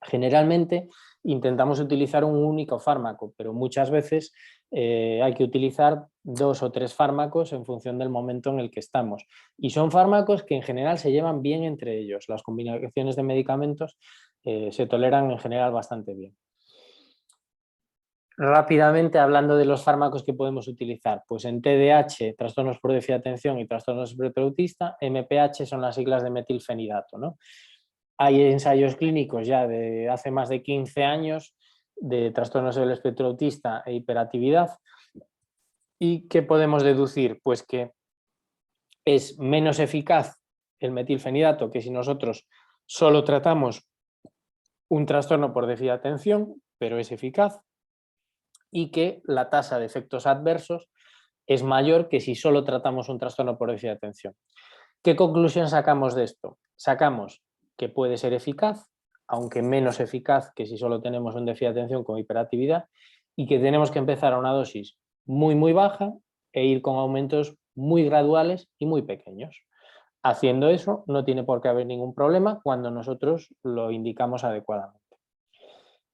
Generalmente intentamos utilizar un único fármaco, pero muchas veces hay que utilizar 2 o 3 fármacos en función del momento en el que estamos. Y son fármacos que en general se llevan bien entre ellos. Las combinaciones de medicamentos se toleran en general bastante bien. Rápidamente, hablando de los fármacos que podemos utilizar, pues en TDAH, trastornos por déficit de atención y trastornos espectro autista, MPH son las siglas de metilfenidato, ¿no? Hay ensayos clínicos ya de hace más de 15 años de trastornos del espectro autista e hiperactividad. ¿Y qué podemos deducir? Pues que es menos eficaz el metilfenidato que si nosotros solo tratamos un trastorno por déficit de atención, pero es eficaz, y que la tasa de efectos adversos es mayor que si solo tratamos un trastorno por déficit de atención. ¿Qué conclusión sacamos de esto? Sacamos que puede ser eficaz, aunque menos eficaz que si solo tenemos un déficit de atención con hiperactividad, y que tenemos que empezar a una dosis muy baja e ir con aumentos muy graduales y muy pequeños. Haciendo eso no tiene por qué haber ningún problema cuando nosotros lo indicamos adecuadamente.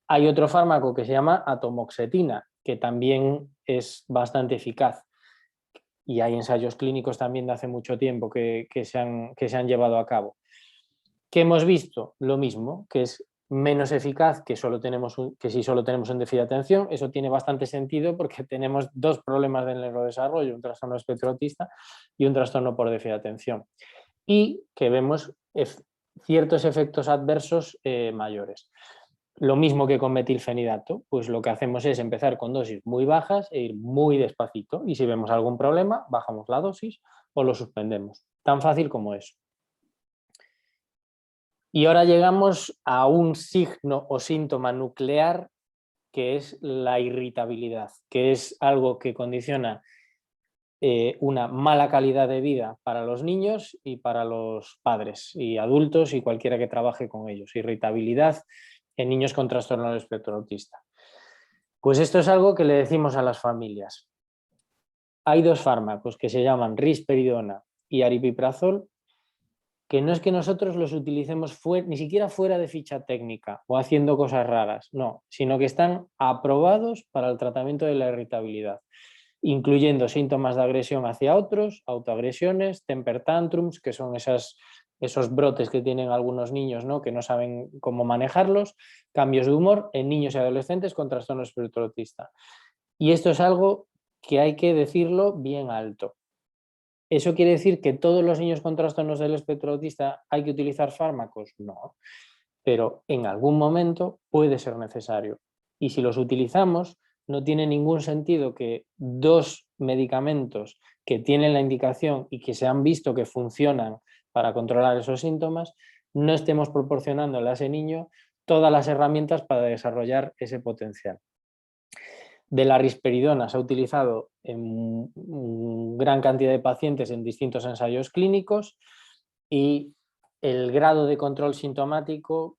Hay otro fármaco que se llama atomoxetina, que también es bastante eficaz. Y hay ensayos clínicos también de hace mucho tiempo que se han llevado a cabo. ¿Qué hemos visto? Lo mismo, que es menos eficaz que si solo tenemos un déficit de atención. Eso tiene bastante sentido porque tenemos 2 problemas del neurodesarrollo, un trastorno espectro autista y un trastorno por déficit de atención. Y que vemos ciertos efectos adversos mayores. Lo mismo que con metilfenidato, pues lo que hacemos es empezar con dosis muy bajas e ir muy despacito, y si vemos algún problema, bajamos la dosis o lo suspendemos. Tan fácil como eso. Y ahora llegamos a un signo o síntoma nuclear que es la irritabilidad, que es algo que condiciona una mala calidad de vida para los niños y para los padres y adultos y cualquiera que trabaje con ellos. Irritabilidad en niños con trastorno del espectro autista. Pues esto es algo que le decimos a las familias. Hay 2 fármacos que se llaman risperidona y aripiprazol, que no es que nosotros los utilicemos ni siquiera fuera de ficha técnica o haciendo cosas raras, no, sino que están aprobados para el tratamiento de la irritabilidad, incluyendo síntomas de agresión hacia otros, autoagresiones, temper tantrums, que son esos brotes que tienen algunos niños, ¿no?, que no saben cómo manejarlos, cambios de humor en niños y adolescentes con trastorno espectro autista. Y esto es algo que hay que decirlo bien alto. ¿Eso quiere decir que todos los niños con trastornos del espectro autista hay que utilizar fármacos? No, pero en algún momento puede ser necesario. Y si los utilizamos, no tiene ningún sentido que 2 medicamentos que tienen la indicación y que se han visto que funcionan para controlar esos síntomas, no estemos proporcionándole a ese niño todas las herramientas para desarrollar ese potencial. De la risperidona se ha utilizado en gran cantidad de pacientes en distintos ensayos clínicos y el grado de control sintomático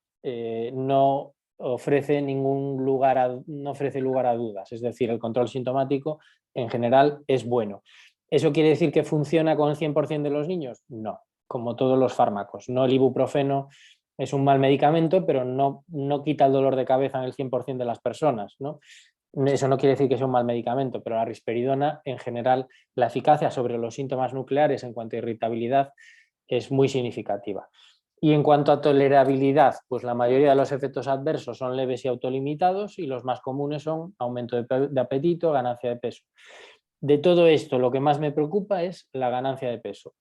no ofrece lugar a dudas, es decir, el control sintomático en general es bueno. ¿Eso quiere decir que funciona con el 100% de los niños? No, como todos los fármacos. No, el ibuprofeno es un mal medicamento, pero no quita el dolor de cabeza en el 100% de las personas, ¿no? Eso no quiere decir que sea un mal medicamento, pero la risperidona, en general, la eficacia sobre los síntomas nucleares en cuanto a irritabilidad es muy significativa. Y en cuanto a tolerabilidad, pues la mayoría de los efectos adversos son leves y autolimitados y los más comunes son aumento de apetito, ganancia de peso. De todo esto, lo que más me preocupa es la ganancia de peso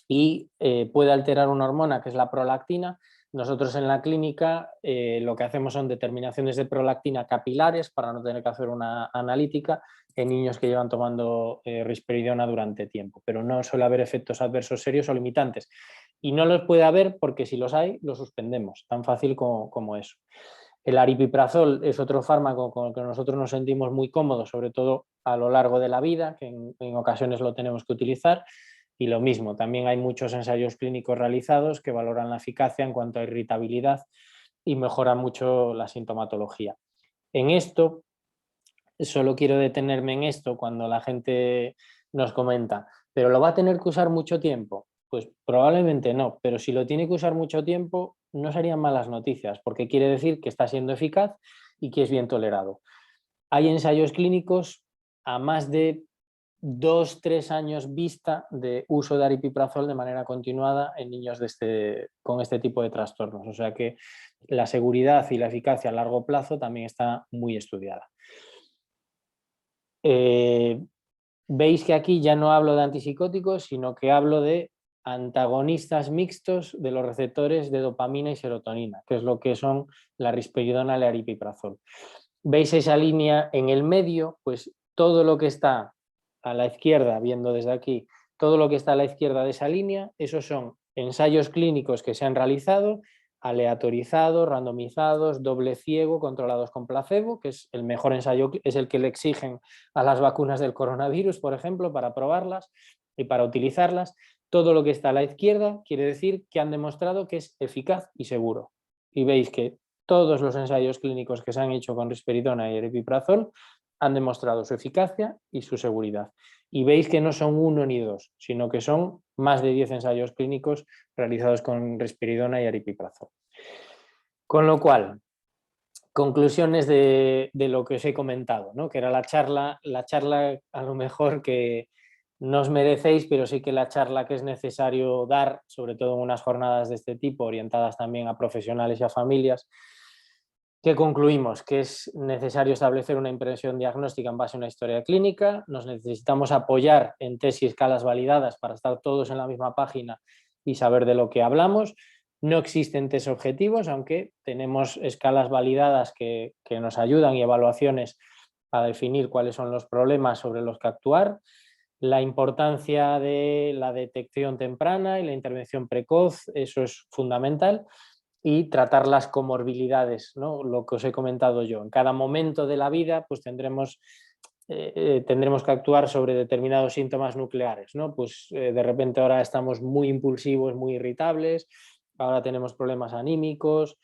y puede alterar una hormona que es la prolactina. Nosotros en la clínica lo que hacemos son determinaciones de prolactina capilares para no tener que hacer una analítica en niños que llevan tomando risperidona durante tiempo, pero no suele haber efectos adversos serios o limitantes. Y no los puede haber porque si los hay, los suspendemos, tan fácil como eso. El aripiprazol es otro fármaco con el que nosotros nos sentimos muy cómodos, sobre todo a lo largo de la vida, que en ocasiones lo tenemos que utilizar. Y lo mismo, también hay muchos ensayos clínicos realizados que valoran la eficacia en cuanto a irritabilidad y mejoran mucho la sintomatología. En esto, solo quiero detenerme en esto cuando la gente nos comenta, ¿pero lo va a tener que usar mucho tiempo? Pues probablemente no, pero si lo tiene que usar mucho tiempo, no serían malas noticias, porque quiere decir que está siendo eficaz y que es bien tolerado. Hay ensayos clínicos a más de 2-3 años vista de uso de aripiprazol de manera continuada en niños con este tipo de trastornos. O sea que la seguridad y la eficacia a largo plazo también está muy estudiada. Veis que aquí ya no hablo de antipsicóticos, sino que hablo de antagonistas mixtos de los receptores de dopamina y serotonina, que es lo que son la risperidona y el aripiprazol. ¿Veis esa línea en el medio? Pues todo lo que está a la izquierda, viendo desde aquí, todo lo que está a la izquierda de esa línea, esos son ensayos clínicos que se han realizado, aleatorizados, randomizados, doble ciego, controlados con placebo, que es el mejor ensayo, es el que le exigen a las vacunas del coronavirus, por ejemplo, para probarlas y para utilizarlas. Todo lo que está a la izquierda quiere decir que han demostrado que es eficaz y seguro. Y veis que todos los ensayos clínicos que se han hecho con risperidona y aripiprazol han demostrado su eficacia y su seguridad. Y veis que no son 1 ni 2, sino que son más de 10 ensayos clínicos realizados con risperidona y aripiprazol. Con lo cual, conclusiones de lo que os he comentado, ¿no? Que era la charla a lo mejor que no os merecéis, pero sí que la charla que es necesario dar, sobre todo en unas jornadas de este tipo, orientadas también a profesionales y a familias, que concluimos que es necesario establecer una impresión diagnóstica en base a una historia clínica, nos necesitamos apoyar en test y escalas validadas para estar todos en la misma página y saber de lo que hablamos. No existen test objetivos, aunque tenemos escalas validadas que nos ayudan y evaluaciones a definir cuáles son los problemas sobre los que actuar. La importancia de la detección temprana y la intervención precoz, eso es fundamental. Y tratar las comorbilidades, ¿no? Lo que os he comentado yo. En cada momento de la vida pues tendremos que actuar sobre determinados síntomas nucleares, ¿no? Pues de repente ahora estamos muy impulsivos, muy irritables, ahora tenemos problemas anímicos,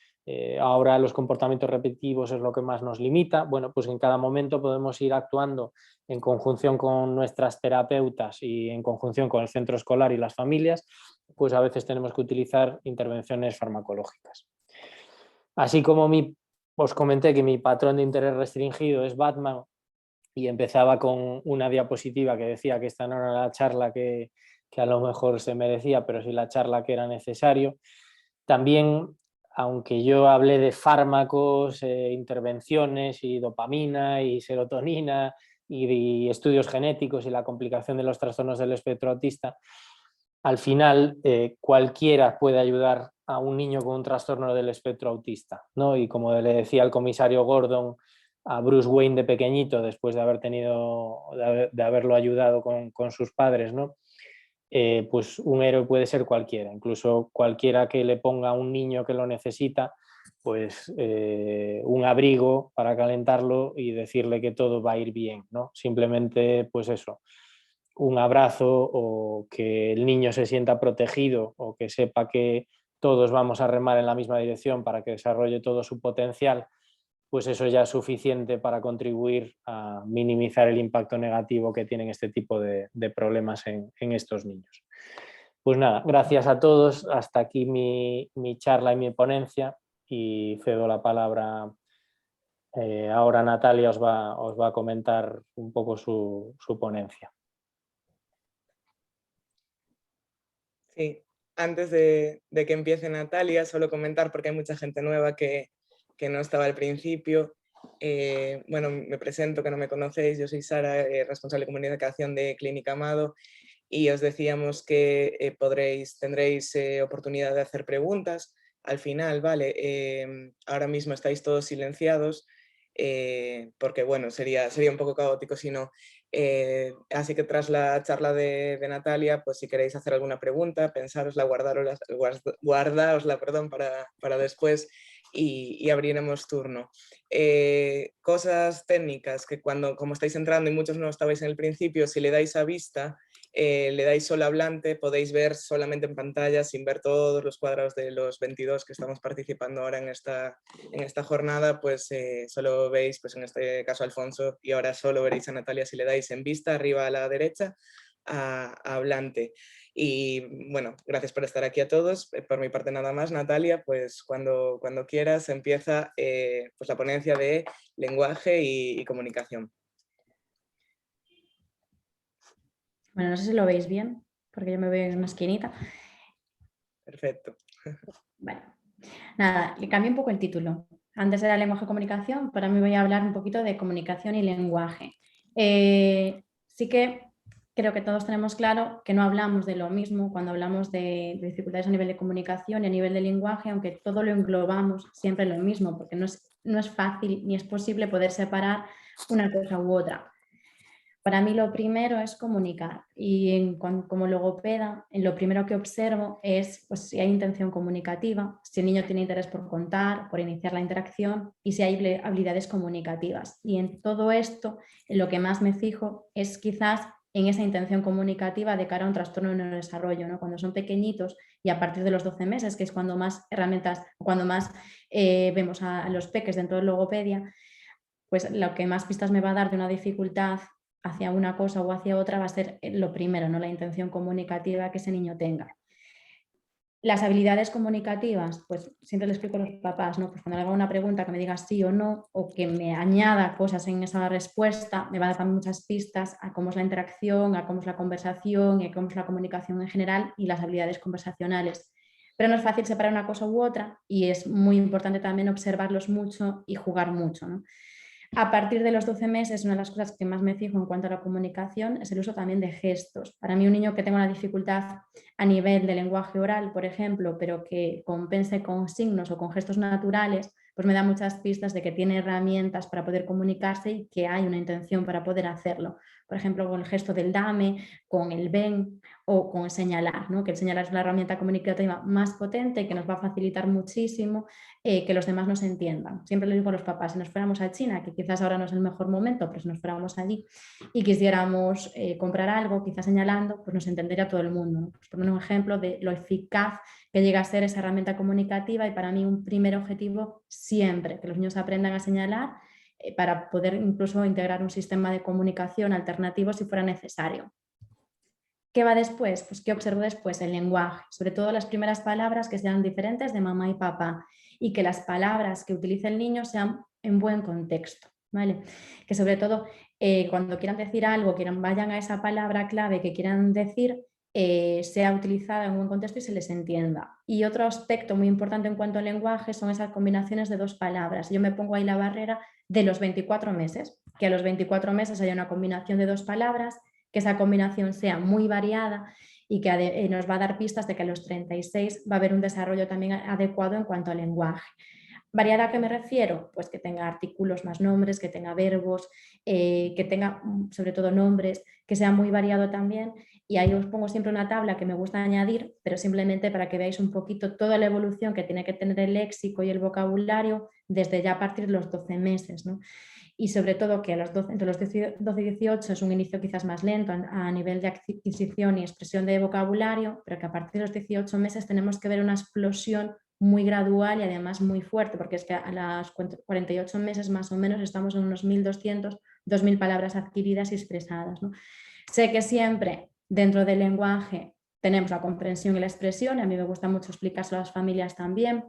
ahora los comportamientos repetitivos es lo que más nos limita. Bueno, pues en cada momento podemos ir actuando en conjunción con nuestras terapeutas y en conjunción con el centro escolar y las familias, pues a veces tenemos que utilizar intervenciones farmacológicas. Así como os comenté que mi patrón de interés restringido es Batman y empezaba con una diapositiva que decía que esta no era la charla que a lo mejor se merecía, pero sí la charla que era necesario. También, aunque yo hablé de fármacos, intervenciones y dopamina y serotonina y estudios genéticos y la complicación de los trastornos del espectro autista, al final cualquiera puede ayudar a un niño con un trastorno del espectro autista, ¿no? Y como le decía el comisario Gordon a Bruce Wayne de pequeñito, después de haberlo ayudado con sus padres, ¿no? Pues un héroe puede ser cualquiera, incluso cualquiera que le ponga a un niño que lo necesita, pues un abrigo para calentarlo y decirle que todo va a ir bien, ¿no? Simplemente, pues eso, un abrazo o que el niño se sienta protegido o que sepa que todos vamos a remar en la misma dirección para que desarrolle todo su potencial, pues eso ya es suficiente para contribuir a minimizar el impacto negativo que tienen este tipo de problemas en estos niños. Pues nada, gracias a todos. Hasta aquí mi charla y mi ponencia y cedo la palabra. Ahora Natalia os va a comentar un poco su ponencia. Sí, antes de que empiece Natalia, solo comentar, porque hay mucha gente nueva que no estaba al principio. Bueno, me presento, que no me conocéis, yo soy Sara, responsable de comunicación de Clínica Amado, y os decíamos que tendréis oportunidad de hacer preguntas al final, ¿vale? Ahora mismo estáis todos silenciados, porque bueno, sería un poco caótico si no. Así que tras la charla de Natalia, pues si queréis hacer alguna pregunta, pensárosla, guardaosla, perdón, para después, y abriremos turno. Cosas técnicas que como estáis entrando y muchos no estabais en el principio, si le dais a vista, le dais solo hablante, podéis ver solamente en pantalla, sin ver todos los cuadrados de los 22 que estamos participando ahora en esta jornada, pues solo veis, pues en este caso a Alfonso, y ahora solo veréis a Natalia si le dais en vista, arriba a la derecha, a hablante. Y bueno, gracias por estar aquí a todos. Por mi parte nada más, Natalia, pues cuando quieras empieza pues la ponencia de lenguaje y comunicación. Bueno, no sé si lo veis bien, porque yo me veo en una esquinita. Perfecto. Bueno, nada, le cambié un poco el título. Antes era lenguaje y comunicación, pero ahora me voy a hablar un poquito de comunicación y lenguaje. Sí que creo que todos tenemos claro que no hablamos de lo mismo cuando hablamos de dificultades a nivel de comunicación y a nivel de lenguaje, aunque todo lo englobamos siempre en lo mismo, porque no es fácil ni es posible poder separar una cosa u otra. Para mí lo primero es comunicar y como logopeda, lo primero que observo es pues, si hay intención comunicativa, si el niño tiene interés por contar, por iniciar la interacción y si hay habilidades comunicativas. Y en todo esto, en lo que más me fijo es quizás en esa intención comunicativa de cara a un trastorno de neurodesarrollo, ¿no? Cuando son pequeñitos y a partir de los 12 meses, que es cuando más herramientas, cuando más vemos a los peques dentro de logopedia, pues lo que más pistas me va a dar de una dificultad hacia una cosa o hacia otra va a ser lo primero, ¿no? La intención comunicativa que ese niño tenga. Las habilidades comunicativas, pues siempre le explico a los papás, ¿no? Pues cuando le haga una pregunta que me diga sí o no o que me añada cosas en esa respuesta, me va a dar muchas pistas a cómo es la interacción, a cómo es la conversación y a cómo es la comunicación en general y las habilidades conversacionales. Pero no es fácil separar una cosa u otra y es muy importante también observarlos mucho y jugar mucho, ¿no? A partir de los 12 meses, una de las cosas que más me fijo en cuanto a la comunicación es el uso también de gestos. Para mí, un niño que tenga una dificultad a nivel de lenguaje oral, por ejemplo, pero que compense con signos o con gestos naturales, pues me da muchas pistas de que tiene herramientas para poder comunicarse y que hay una intención para poder hacerlo. Por ejemplo, con el gesto del dame, con el ven o con el señalar, ¿no? Que el señalar es la herramienta comunicativa más potente que nos va a facilitar muchísimo que los demás nos entiendan. Siempre le digo a los papás, si nos fuéramos a China, que quizás ahora no es el mejor momento, pero si nos fuéramos allí y quisiéramos comprar algo, quizás señalando, pues nos entendería todo el mundo, ¿no? Pues poner un ejemplo de lo eficaz que llega a ser esa herramienta comunicativa y para mí un primer objetivo siempre, que los niños aprendan a señalar para poder incluso integrar un sistema de comunicación alternativo si fuera necesario. ¿Qué va después? Pues ¿qué observo después? El lenguaje, sobre todo las primeras palabras que sean diferentes de mamá y papá y que las palabras que utilice el niño sean en buen contexto, ¿vale? Que sobre todo cuando quieran decir algo, vayan a esa palabra clave que quieran decir, sea utilizada en un buen contexto y se les entienda. Y otro aspecto muy importante en cuanto al lenguaje son esas combinaciones de dos palabras. Yo me pongo ahí la barrera de los 24 meses, que a los 24 meses haya una combinación de dos palabras, que esa combinación sea muy variada y que nos va a dar pistas de que a los 36 va a haber un desarrollo también adecuado en cuanto al lenguaje. ¿Variada a qué me refiero? Pues que tenga artículos más nombres, que tenga verbos, que tenga sobre todo nombres, que sea muy variado también. Y ahí os pongo siempre una tabla que me gusta añadir, pero simplemente para que veáis un poquito toda la evolución que tiene que tener el léxico y el vocabulario desde ya a partir de los 12 meses, ¿no? Y sobre todo que entre los 12 y 18 es un inicio quizás más lento a nivel de adquisición y expresión de vocabulario, pero que a partir de los 18 meses tenemos que ver una explosión muy gradual y además muy fuerte, porque es que a los 48 meses más o menos estamos en unos 1.200, 2.000 palabras adquiridas y expresadas, ¿no? Sé que siempre dentro del lenguaje tenemos la comprensión y la expresión, y a mí me gusta mucho explicárselo a las familias también.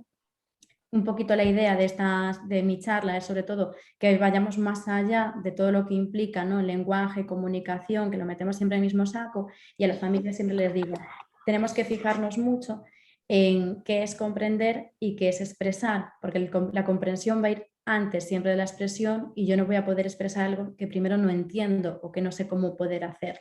Un poquito la idea de mi charla es sobre todo que vayamos más allá de todo lo que implica, ¿no? El lenguaje, comunicación, que lo metemos siempre en el mismo saco, y a las familias siempre les digo, tenemos que fijarnos mucho en qué es comprender y qué es expresar, porque la comprensión va a ir antes siempre de la expresión y yo no voy a poder expresar algo que primero no entiendo o que no sé cómo poder hacer.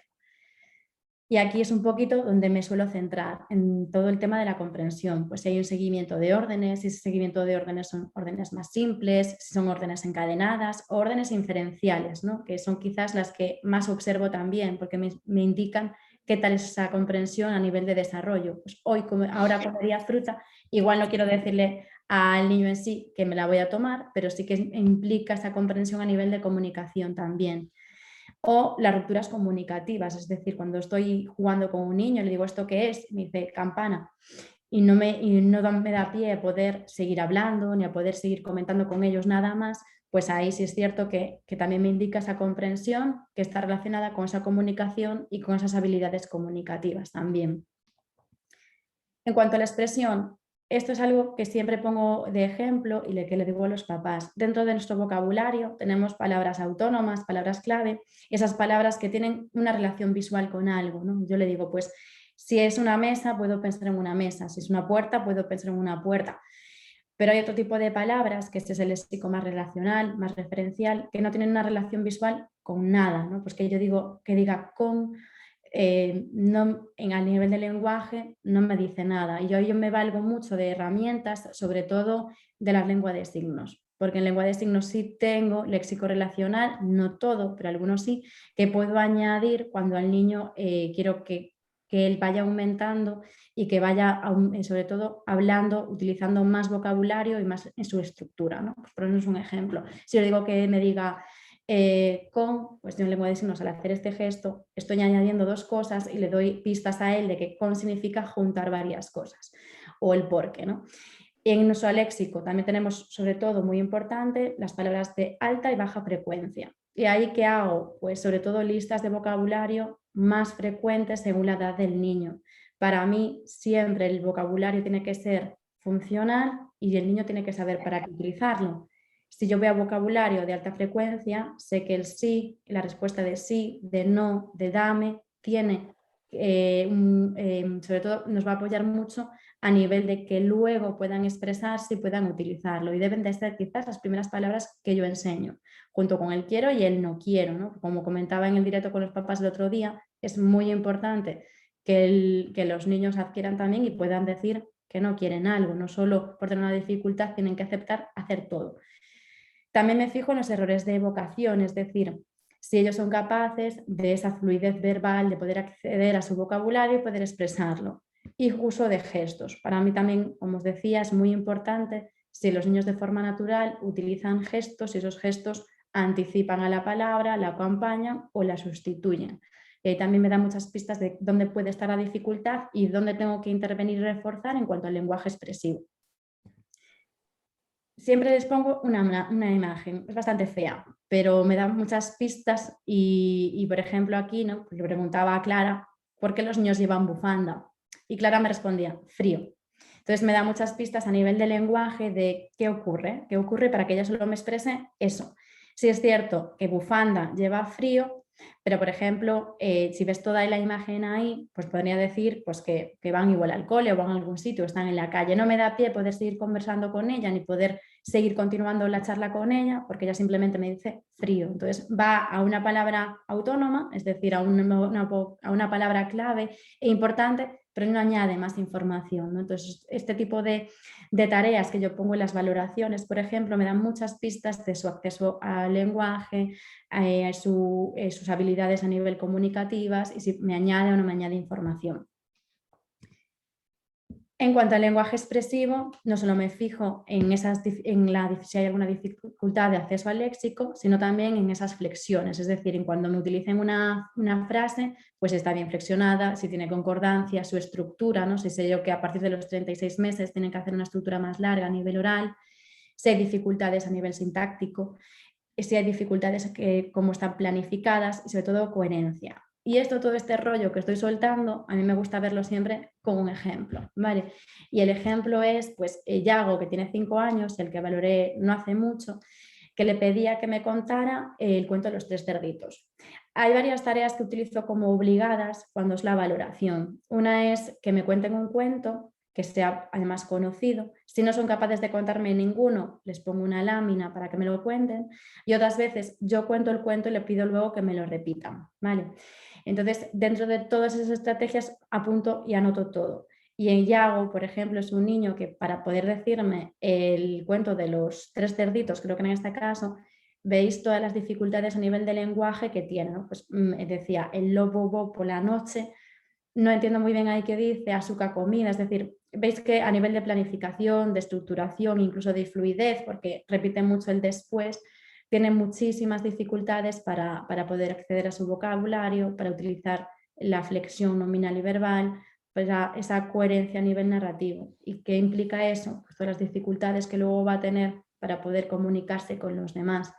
Y aquí es un poquito donde me suelo centrar, en todo el tema de la comprensión. Pues si hay un seguimiento de órdenes, si ese seguimiento de órdenes son órdenes más simples, si son órdenes encadenadas o órdenes inferenciales, ¿no? Que son quizás las que más observo también, porque me indican qué tal es esa comprensión a nivel de desarrollo. Pues ahora comería fruta, igual no quiero decirle al niño en sí que me la voy a tomar, pero sí que implica esa comprensión a nivel de comunicación también. O las rupturas comunicativas, es decir, cuando estoy jugando con un niño, le digo, ¿esto qué es? Me dice, campana. Y no me da pie a poder seguir hablando ni a poder seguir comentando con ellos nada más, pues ahí sí es cierto que también me indica esa comprensión que está relacionada con esa comunicación y con esas habilidades comunicativas también. En cuanto a la expresión, esto es algo que siempre pongo de ejemplo y que le digo a los papás. Dentro de nuestro vocabulario tenemos palabras autónomas, palabras clave, esas palabras que tienen una relación visual con algo, ¿no? Yo le digo, pues si es una mesa, puedo pensar en una mesa, si es una puerta, puedo pensar en una puerta. Pero hay otro tipo de palabras, que este es el léxico más relacional, más referencial, que no tienen una relación visual con nada, ¿no? Pues que yo digo que diga con, no, a nivel de lenguaje no me dice nada. Y yo me valgo mucho de herramientas, sobre todo de la lengua de signos, porque en lengua de signos sí tengo léxico relacional, no todo, pero algunos sí, que puedo añadir cuando al niño quiero que él vaya aumentando y que vaya, sobre todo, hablando, utilizando más vocabulario y más en su estructura, ¿no? Pues por eso es un ejemplo. Si yo digo que me diga con, pues en lengua de signos, al hacer este gesto, estoy añadiendo dos cosas y le doy pistas a él de que con significa juntar varias cosas, o el por qué, ¿no? Y en nuestro léxico también tenemos, sobre todo, muy importante, las palabras de alta y baja frecuencia. ¿Y ahí qué hago? Pues sobre todo listas de vocabulario más frecuentes según la edad del niño. Para mí siempre el vocabulario tiene que ser funcional y el niño tiene que saber para qué utilizarlo. Si yo veo vocabulario de alta frecuencia, sé que el sí, la respuesta de sí, de no, de dame, tiene, sobre todo nos va a apoyar mucho a nivel de que luego puedan expresarse y puedan utilizarlo. Y deben de ser quizás las primeras palabras que yo enseño, junto con el quiero y el no quiero, ¿no? Como comentaba en el directo con los papás el otro día, es muy importante que los niños adquieran también y puedan decir que no quieren algo, no solo por tener una dificultad tienen que aceptar hacer todo. También me fijo en los errores de evocación, es decir, si ellos son capaces de esa fluidez verbal, de poder acceder a su vocabulario y poder expresarlo. Y uso de gestos. Para mí también, como os decía, es muy importante si los niños de forma natural utilizan gestos y esos gestos anticipan a la palabra, la acompañan o la sustituyen. También me da muchas pistas de dónde puede estar la dificultad y dónde tengo que intervenir y reforzar en cuanto al lenguaje expresivo. Siempre les pongo una imagen, es bastante fea, pero me da muchas pistas y por ejemplo aquí, ¿no? Pues le preguntaba a Clara por qué los niños llevan bufanda y Clara me respondía frío. Entonces me da muchas pistas a nivel de lenguaje de qué ocurre para que ella solo me exprese eso. Si es cierto que bufanda lleva frío, pero por ejemplo, si ves toda la imagen ahí, pues podría decir pues, que van igual al cole o van a algún sitio, están en la calle. No me da pie poder seguir conversando con ella ni poder seguir continuando la charla con ella porque ella simplemente me dice frío. Entonces va a una palabra autónoma, es decir, a una palabra clave e importante, pero no añade más información, ¿no? Entonces, este tipo de tareas que yo pongo en las valoraciones, por ejemplo, me dan muchas pistas de su acceso al lenguaje, sus habilidades a nivel comunicativas y si me añade o no me añade información. En cuanto al lenguaje expresivo, no solo me fijo en si hay alguna dificultad de acceso al léxico, sino también en esas flexiones, es decir, en cuando me utilicen una frase, pues está bien flexionada, si tiene concordancia, su estructura, ¿no? Si sé yo que a partir de los 36 meses tienen que hacer una estructura más larga a nivel oral, si hay dificultades a nivel sintáctico, si hay dificultades cómo están planificadas y sobre todo coherencia. Y todo este rollo que estoy soltando, a mí me gusta verlo siempre con un ejemplo, ¿vale? Y el ejemplo es, pues, Yago, que tiene 5 años, el que valoré no hace mucho, que le pedía que me contara el cuento de los 3 cerditos. Hay varias tareas que utilizo como obligadas cuando es la valoración. Una es que me cuenten un cuento que sea además conocido. Si no son capaces de contarme ninguno, les pongo una lámina para que me lo cuenten, y otras veces yo cuento el cuento y le pido luego que me lo repitan, ¿vale? Entonces, dentro de todas esas estrategias apunto y anoto todo. Y en Yago, por ejemplo, es un niño que para poder decirme el cuento de los 3 cerditos, creo que en este caso, veis todas las dificultades a nivel de lenguaje que tiene, ¿no? Pues decía, el lobo bo por la noche, no entiendo muy bien ahí qué dice, azúcar comida, es decir, veis que a nivel de planificación, de estructuración, incluso de fluidez, porque repite mucho el después, tiene muchísimas dificultades para poder acceder a su vocabulario, para utilizar la flexión nominal y verbal, para esa coherencia a nivel narrativo. ¿Y qué implica eso? Pues todas las dificultades que luego va a tener para poder comunicarse con los demás.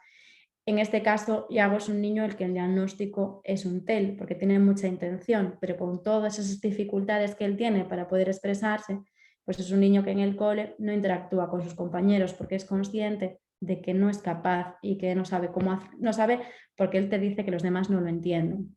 En este caso, Iago es un niño el que el diagnóstico es un TEL, porque tiene mucha intención, pero con todas esas dificultades que él tiene para poder expresarse, pues es un niño que en el cole no interactúa con sus compañeros porque es consciente de que no es capaz y que no sabe cómo hacer, no sabe porque él te dice que los demás no lo entienden.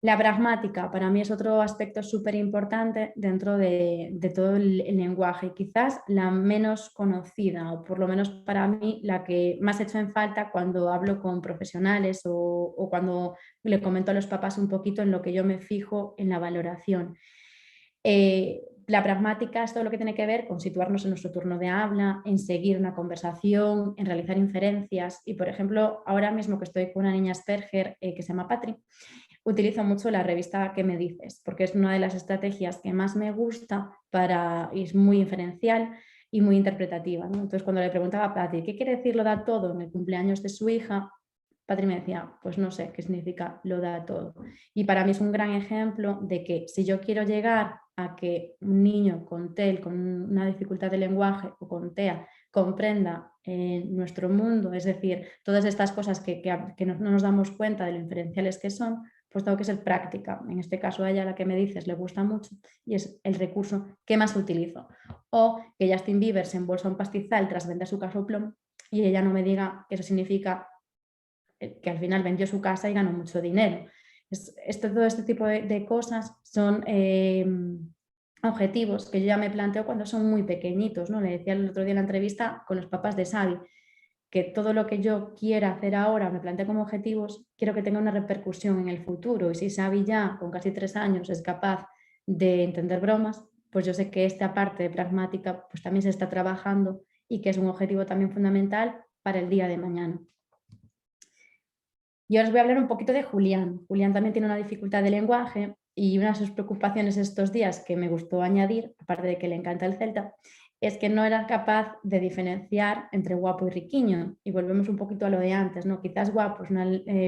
La pragmática para mí es otro aspecto súper importante dentro de todo el lenguaje, quizás la menos conocida, o por lo menos para mí la que más he hecho en falta cuando hablo con profesionales o cuando le comento a los papás un poquito en lo que yo me fijo en la valoración. La pragmática es todo lo que tiene que ver con situarnos en nuestro turno de habla, en seguir una conversación, en realizar inferencias. Y, por ejemplo, ahora mismo que estoy con una niña Asperger que se llama Patri, utilizo mucho la revista ¿Qué me dices? Porque es una de las estrategias que más me gusta y es muy inferencial y muy interpretativa, ¿no? Entonces, cuando le preguntaba a Patri, ¿qué quiere decir lo da todo en el cumpleaños de su hija? Patri me decía, pues no sé qué significa lo da todo. Y para mí es un gran ejemplo de que si yo quiero llegar a que un niño con TEL, con una dificultad de lenguaje o con TEA, comprenda nuestro mundo, es decir, todas estas cosas que no nos damos cuenta de lo inferenciales que son, pues tengo que ser práctica. En este caso a ella, la que me dices, le gusta mucho y es el recurso que más utilizo. O que Justin Bieber se embolsa un pastizal tras vender su casoplón y ella no me diga que eso significa que al final vendió su casa y ganó mucho dinero. Todo este tipo de cosas son objetivos que yo ya me planteo cuando son muy pequeñitos, ¿no? Le decía el otro día en la entrevista con los papás de Xavi, que todo lo que yo quiera hacer ahora, me planteo como objetivos, quiero que tenga una repercusión en el futuro. Y si Xavi ya con casi 3 años es capaz de entender bromas, pues yo sé que esta parte pragmática pues también se está trabajando y que es un objetivo también fundamental para el día de mañana. Y ahora os voy a hablar un poquito de Julián. Julián también tiene una dificultad de lenguaje y una de sus preocupaciones estos días que me gustó añadir, aparte de que le encanta el celta, es que no era capaz de diferenciar entre guapo y riquiño. Y volvemos un poquito a lo de antes, ¿no? Quizás guapo es una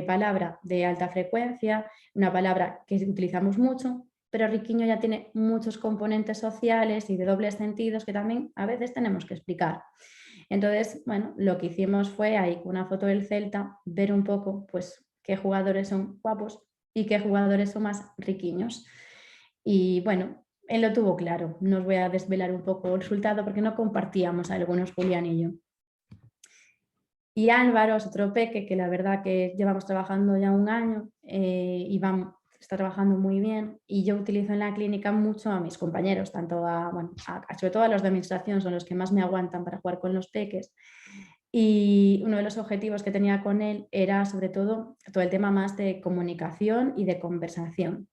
palabra de alta frecuencia, una palabra que utilizamos mucho, pero riquiño ya tiene muchos componentes sociales y de dobles sentidos que también a veces tenemos que explicar. Entonces, bueno, lo que hicimos fue ahí con una foto del Celta, ver un poco pues qué jugadores son guapos y qué jugadores son más riquiños. Y bueno, él lo tuvo claro. No os voy a desvelar un poco el resultado porque no compartíamos algunos, Julián y yo. Y Álvaro es otro peque que la verdad que llevamos trabajando ya 1 año y está trabajando muy bien, y yo utilizo en la clínica mucho a mis compañeros, tanto sobre todo a los de administración, son los que más me aguantan para jugar con los peques. Y uno de los objetivos que tenía con él era sobre todo el tema más de comunicación y de conversación.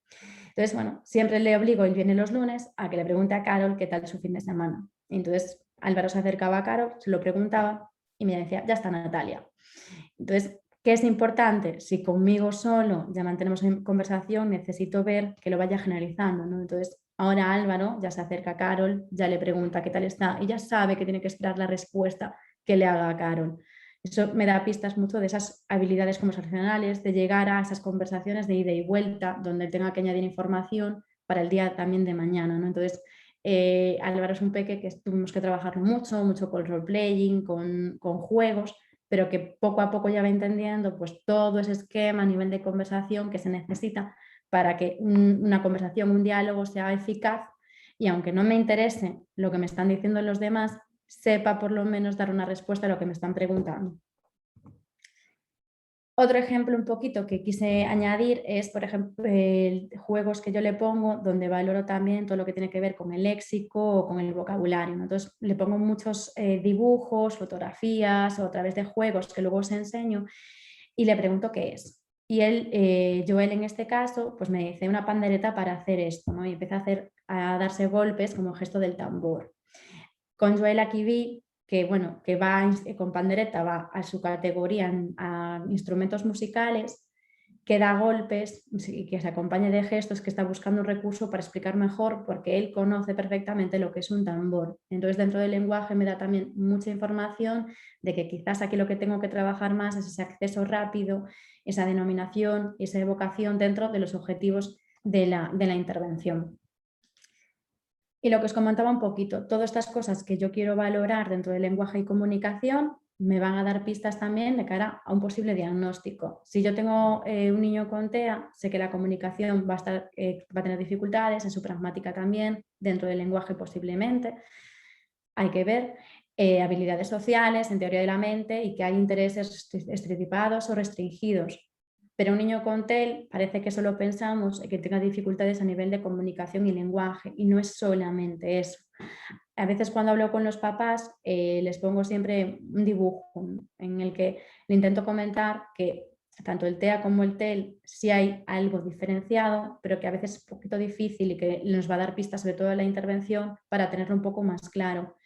Entonces, bueno, siempre le obligo, él viene los lunes, a que le pregunte a Carol qué tal su fin de semana. Entonces, Álvaro se acercaba a Carol, se lo preguntaba y me decía, ya está Natalia. Entonces, ¿qué es importante? Si conmigo solo ya mantenemos conversación, necesito ver que lo vaya generalizando, ¿no? Entonces, ahora Álvaro ya se acerca a Carol, ya le pregunta qué tal está y ya sabe que tiene que esperar la respuesta que le haga a Carol. Eso me da pistas mucho de esas habilidades conversacionales, de llegar a esas conversaciones de ida y vuelta, donde tenga que añadir información para el día también de mañana, ¿no? Entonces, Álvaro es un peque que tuvimos que trabajar mucho con role-playing, con juegos, pero que poco a poco ya va entendiendo pues todo ese esquema a nivel de conversación que se necesita para que una conversación, un diálogo sea eficaz, y aunque no me interese lo que me están diciendo los demás, sepa por lo menos dar una respuesta a lo que me están preguntando. Otro ejemplo un poquito que quise añadir es, por ejemplo, juegos que yo le pongo donde valoro también todo lo que tiene que ver con el léxico o con el vocabulario, ¿no? Entonces le pongo muchos dibujos, fotografías o a través de juegos que luego os enseño y le pregunto qué es. Y Joel en este caso, pues me dice una pandereta para hacer esto, ¿no? Y empieza a darse golpes como gesto del tambor. Con Joel aquí vi que, bueno, que va con pandereta, va a su categoría a instrumentos musicales, que da golpes y que se acompañe de gestos, que está buscando un recurso para explicar mejor, porque él conoce perfectamente lo que es un tambor. Entonces, dentro del lenguaje me da también mucha información de que quizás aquí lo que tengo que trabajar más es ese acceso rápido, esa denominación, esa evocación dentro de los objetivos de la intervención. Y lo que os comentaba un poquito, todas estas cosas que yo quiero valorar dentro del lenguaje y comunicación me van a dar pistas también de cara a un posible diagnóstico. Si yo tengo un niño con TEA, sé que la comunicación va a tener dificultades, en su pragmática también, dentro del lenguaje posiblemente. Hay que ver habilidades sociales, en teoría de la mente, y que hay intereses estereotipados o restringidos. Pero un niño con TEL parece que solo pensamos en que tenga dificultades a nivel de comunicación y lenguaje, y no es solamente eso. A veces cuando hablo con los papás les pongo siempre un dibujo en el que le intento comentar que tanto el TEA como el TEL sí hay algo diferenciado, pero que a veces es un poquito difícil y que nos va a dar pistas sobre todo en la intervención para tenerlo un poco más claro.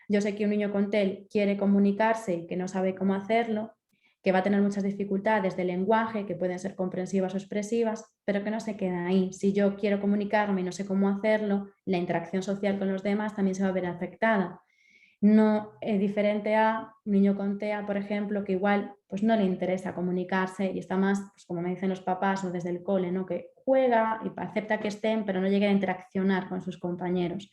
Yo sé que un niño con TEL quiere comunicarse y que no sabe cómo hacerlo, que va a tener muchas dificultades de lenguaje, que pueden ser comprensivas o expresivas, pero que no se queda ahí. Si yo quiero comunicarme y no sé cómo hacerlo, la interacción social con los demás también se va a ver afectada. No es diferente a un niño con TEA, por ejemplo, que igual pues no le interesa comunicarse y está más, pues como me dicen los papás o desde el cole, ¿no? Que juega y acepta que estén, pero no llega a interaccionar con sus compañeros.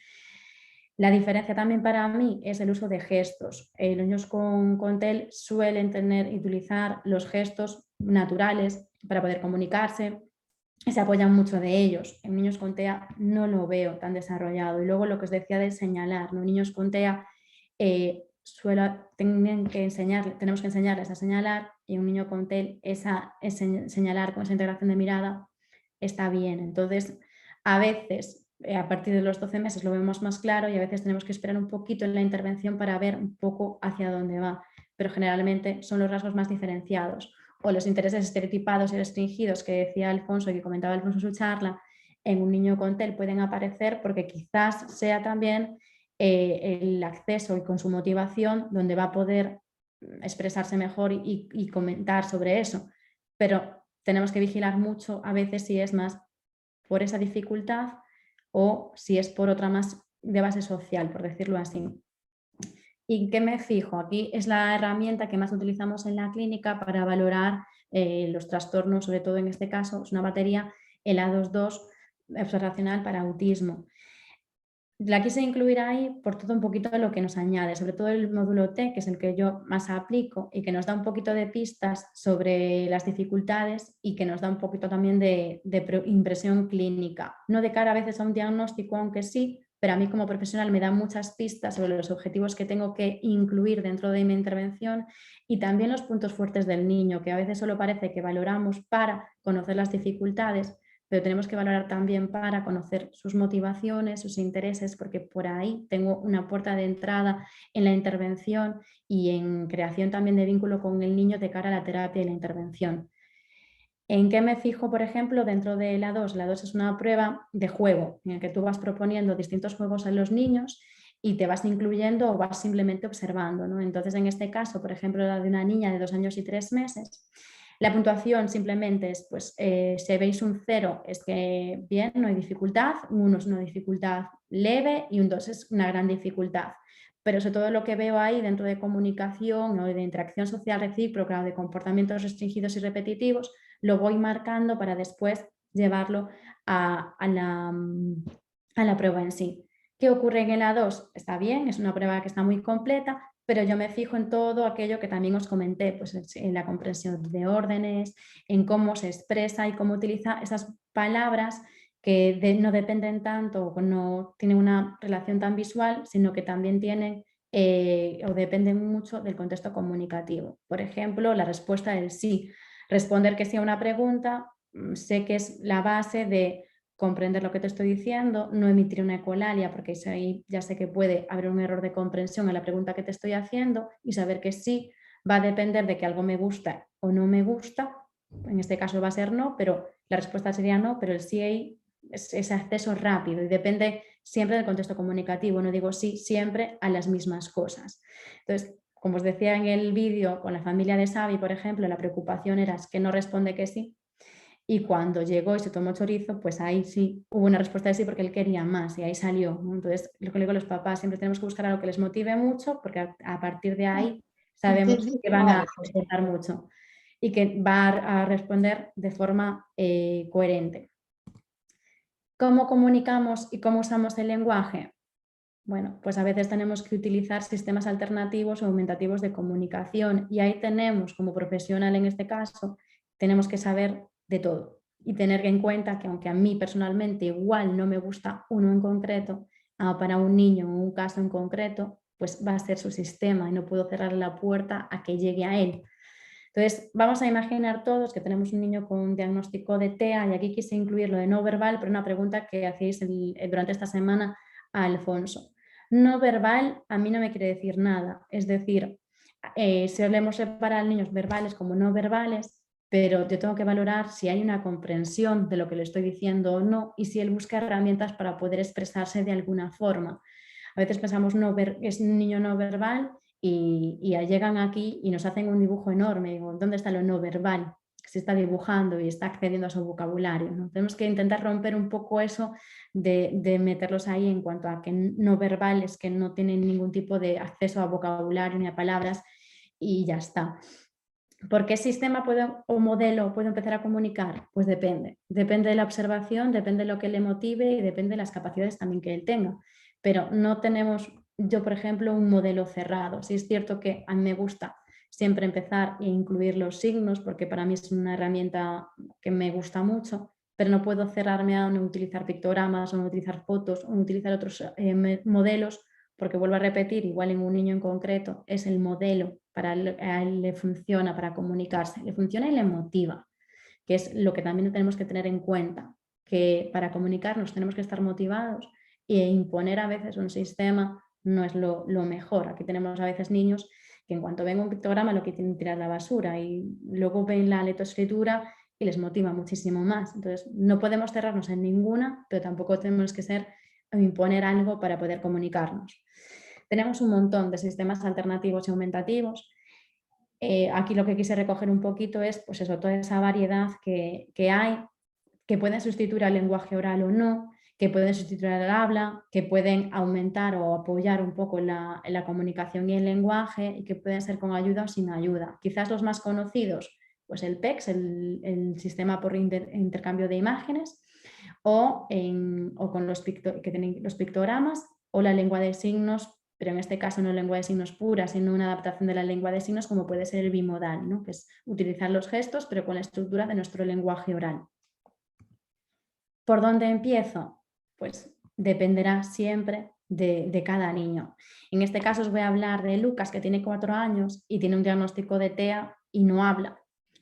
La diferencia también para mí es el uso de gestos. Los niños con TEL suelen tener y utilizar los gestos naturales para poder comunicarse y se apoyan mucho de ellos. En niños con TEA no lo veo tan desarrollado. Y luego lo que os decía de señalar, ¿no? Niños con TEA tenemos que enseñarles a señalar, y un niño con TEL señalar con esa integración de mirada está bien. Entonces, a veces a partir de los 12 meses lo vemos más claro y a veces tenemos que esperar un poquito en la intervención para ver un poco hacia dónde va, pero generalmente son los rasgos más diferenciados o los intereses estereotipados y restringidos que decía Alfonso y que comentaba Alfonso en su charla en un niño con TEL pueden aparecer porque quizás sea también el acceso y con su motivación donde va a poder expresarse mejor y comentar sobre eso, pero tenemos que vigilar mucho a veces si es más por esa dificultad o si es por otra más de base social, por decirlo así. ¿Y qué me fijo? Aquí es la herramienta que más utilizamos en la clínica para valorar los trastornos, sobre todo en este caso, es una batería, el A22 observacional para autismo. La quise incluir ahí por todo un poquito de lo que nos añade, sobre todo el módulo T, que es el que yo más aplico y que nos da un poquito de pistas sobre las dificultades y que nos da un poquito también de impresión clínica. No de cara a veces a un diagnóstico, aunque sí, pero a mí como profesional me da muchas pistas sobre los objetivos que tengo que incluir dentro de mi intervención y también los puntos fuertes del niño, que a veces solo parece que valoramos para conocer las dificultades, pero tenemos que valorar también para conocer sus motivaciones, sus intereses, porque por ahí tengo una puerta de entrada en la intervención y en creación también de vínculo con el niño de cara a la terapia y la intervención. ¿En qué me fijo, por ejemplo, dentro de la 2? La 2 es una prueba de juego en el que tú vas proponiendo distintos juegos a los niños y te vas incluyendo o vas simplemente observando, ¿no? Entonces, en este caso, por ejemplo, la de una niña de 2 años y 3 meses, la puntuación simplemente es, pues, si veis un 0 es que bien, no hay dificultad, un 1 es una dificultad leve y un 2 es una gran dificultad. Pero sobre todo lo que veo ahí dentro de comunicación o de interacción social recíproca o de comportamientos restringidos y repetitivos, lo voy marcando para después llevarlo a la prueba en sí. ¿Qué ocurre en el A2? Está bien, es una prueba que está muy completa, pero yo me fijo en todo aquello que también os comenté, pues en la comprensión de órdenes, en cómo se expresa y cómo utiliza esas palabras que no dependen tanto o no tienen una relación tan visual, sino que también tienen o depende mucho del contexto comunicativo. Por ejemplo, la respuesta del sí. Responder que sí a una pregunta, sé que es la base de comprender lo que te estoy diciendo, no emitir una ecolalia, porque ahí ya sé que puede haber un error de comprensión en la pregunta que te estoy haciendo, y saber que sí va a depender de que algo me gusta o no me gusta. En este caso va a ser no, pero la respuesta sería no, pero el sí ahí es ese acceso rápido y depende siempre del contexto comunicativo. No digo sí siempre a las mismas cosas. Entonces, como os decía en el vídeo con la familia de Xavi, por ejemplo, la preocupación era que no responde que sí. Y cuando llegó y se tomó chorizo, pues ahí sí hubo una respuesta de sí porque él quería más y ahí salió, ¿no? Entonces, lo que le digo a los papás, siempre tenemos que buscar algo que les motive mucho porque a partir de ahí sabemos que van a disfrutar mucho y que va a responder de forma coherente. ¿Cómo comunicamos y cómo usamos el lenguaje? Bueno, pues a veces tenemos que utilizar sistemas alternativos o aumentativos de comunicación y ahí tenemos, como profesional en este caso, tenemos que saber de todo y tener en cuenta que aunque a mí personalmente igual no me gusta uno en concreto, para un niño o un caso en concreto, pues va a ser su sistema y no puedo cerrar la puerta a que llegue a él. Entonces, vamos a imaginar todos que tenemos un niño con un diagnóstico de TEA y aquí quise incluir lo de no verbal, pero una pregunta que hacéis durante esta semana a Alfonso. No verbal a mí no me quiere decir nada, es decir, solemos separar niños verbales como no verbales, pero yo tengo que valorar si hay una comprensión de lo que le estoy diciendo o no y si él busca herramientas para poder expresarse de alguna forma. A veces pensamos es un niño no verbal y llegan aquí y nos hacen un dibujo enorme. Digo, ¿dónde está lo no verbal? Se está dibujando y está accediendo a su vocabulario, ¿no? Tenemos que intentar romper un poco eso de meterlos ahí en cuanto a que no verbales, que no tienen ningún tipo de acceso a vocabulario ni a palabras y ya está. ¿Por qué sistema o modelo puedo empezar a comunicar? Pues depende. Depende de la observación, depende de lo que le motive y depende de las capacidades también que él tenga. Pero no tenemos, yo por ejemplo, un modelo cerrado. Sí es cierto que a mí me gusta siempre empezar e incluir los signos porque para mí es una herramienta que me gusta mucho, pero no puedo cerrarme a no utilizar pictogramas o no utilizar fotos o no utilizar otros modelos porque vuelvo a repetir, igual en un niño en concreto es el modelo, a él le funciona para comunicarse, le funciona y le motiva, que es lo que también tenemos que tener en cuenta, que para comunicarnos tenemos que estar motivados e imponer a veces un sistema no es lo mejor. Aquí tenemos a veces niños que en cuanto ven un pictograma lo que tienen que tirar a la basura y luego ven la lectoescritura y les motiva muchísimo más. Entonces no podemos cerrarnos en ninguna, pero tampoco tenemos que imponer algo para poder comunicarnos. Tenemos un montón de sistemas alternativos y aumentativos. Aquí lo que quise recoger un poquito es pues eso, toda esa variedad que hay, que pueden sustituir al lenguaje oral o no, que pueden sustituir al habla, que pueden aumentar o apoyar un poco en la comunicación y el lenguaje y que pueden ser con ayuda o sin ayuda. Quizás los más conocidos, pues el PEX, el sistema por intercambio de imágenes, o con los pictogramas o la lengua de signos, pero en este caso no lengua de signos pura, sino una adaptación de la lengua de signos como puede ser el bimodal, ¿no? Que es utilizar los gestos pero con la estructura de nuestro lenguaje oral. ¿Por dónde empiezo? Pues dependerá siempre de cada niño. En este caso os voy a hablar de Lucas, que tiene 4 años y tiene un diagnóstico de TEA y no habla.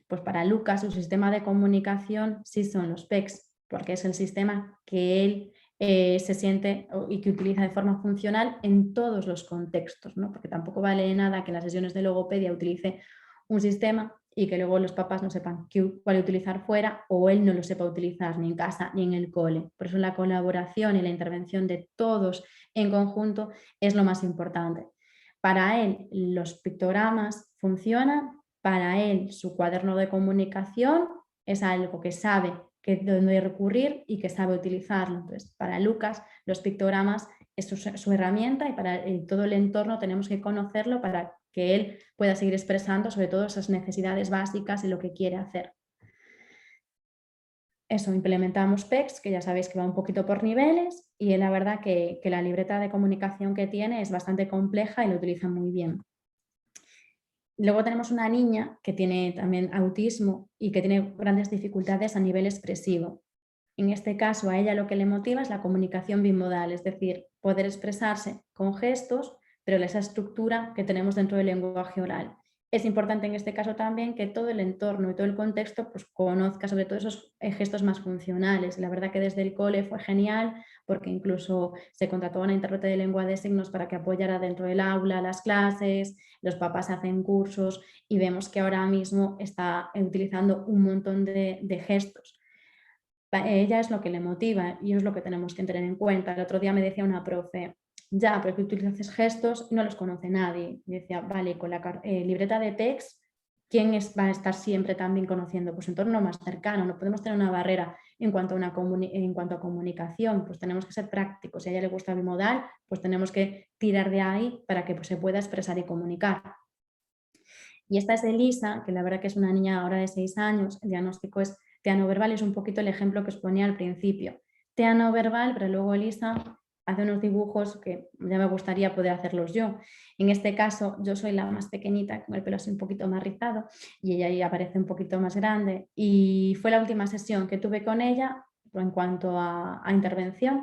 Pues para Lucas su sistema de comunicación sí son los PECs, porque es el sistema que él se siente y que utiliza de forma funcional en todos los contextos, ¿no? Porque tampoco vale de nada que en las sesiones de logopedia utilice un sistema y que luego los papás no sepan cuál utilizar fuera o él no lo sepa utilizar ni en casa ni en el cole. Por eso la colaboración y la intervención de todos en conjunto es lo más importante. Para él los pictogramas funcionan, para él su cuaderno de comunicación es algo que sabe dónde recurrir y que sabe utilizarlo. Entonces, para Lucas los pictogramas es su herramienta y para todo el entorno tenemos que conocerlo para que él pueda seguir expresando sobre todo esas necesidades básicas y lo que quiere hacer. Eso, implementamos PECs, que ya sabéis que va un poquito por niveles, y la verdad que la libreta de comunicación que tiene es bastante compleja y lo utiliza muy bien. Luego tenemos una niña que tiene también autismo y que tiene grandes dificultades a nivel expresivo. En este caso, a ella lo que le motiva es la comunicación bimodal, es decir, poder expresarse con gestos, pero esa estructura que tenemos dentro del lenguaje oral. Es importante en este caso también que todo el entorno y todo el contexto pues, conozca sobre todo esos gestos más funcionales. La verdad que desde el cole fue genial porque incluso se contrató a una intérprete de lengua de signos para que apoyara dentro del aula las clases, los papás hacen cursos y vemos que ahora mismo está utilizando un montón de gestos. Ella es lo que le motiva y es lo que tenemos que tener en cuenta. El otro día me decía una profe, ya, pero que utilizas gestos y no los conoce nadie. Y decía, vale, con la libreta de text, ¿quién va a estar siempre también conociendo? Pues su entorno más cercano, no podemos tener una barrera en cuanto a comunicación, pues tenemos que ser prácticos. Si a ella le gusta bimodal, pues tenemos que tirar de ahí para que pues, se pueda expresar y comunicar. Y esta es Elisa, que la verdad que es una niña ahora de 6 años, el diagnóstico es TEA no verbal, es un poquito el ejemplo que os ponía al principio. TEA no verbal, pero luego Elisa hace unos dibujos que ya me gustaría poder hacerlos yo. En este caso, yo soy la más pequeñita, con el pelo así un poquito más rizado, y ella ahí aparece un poquito más grande. Y fue la última sesión que tuve con ella en cuanto a intervención,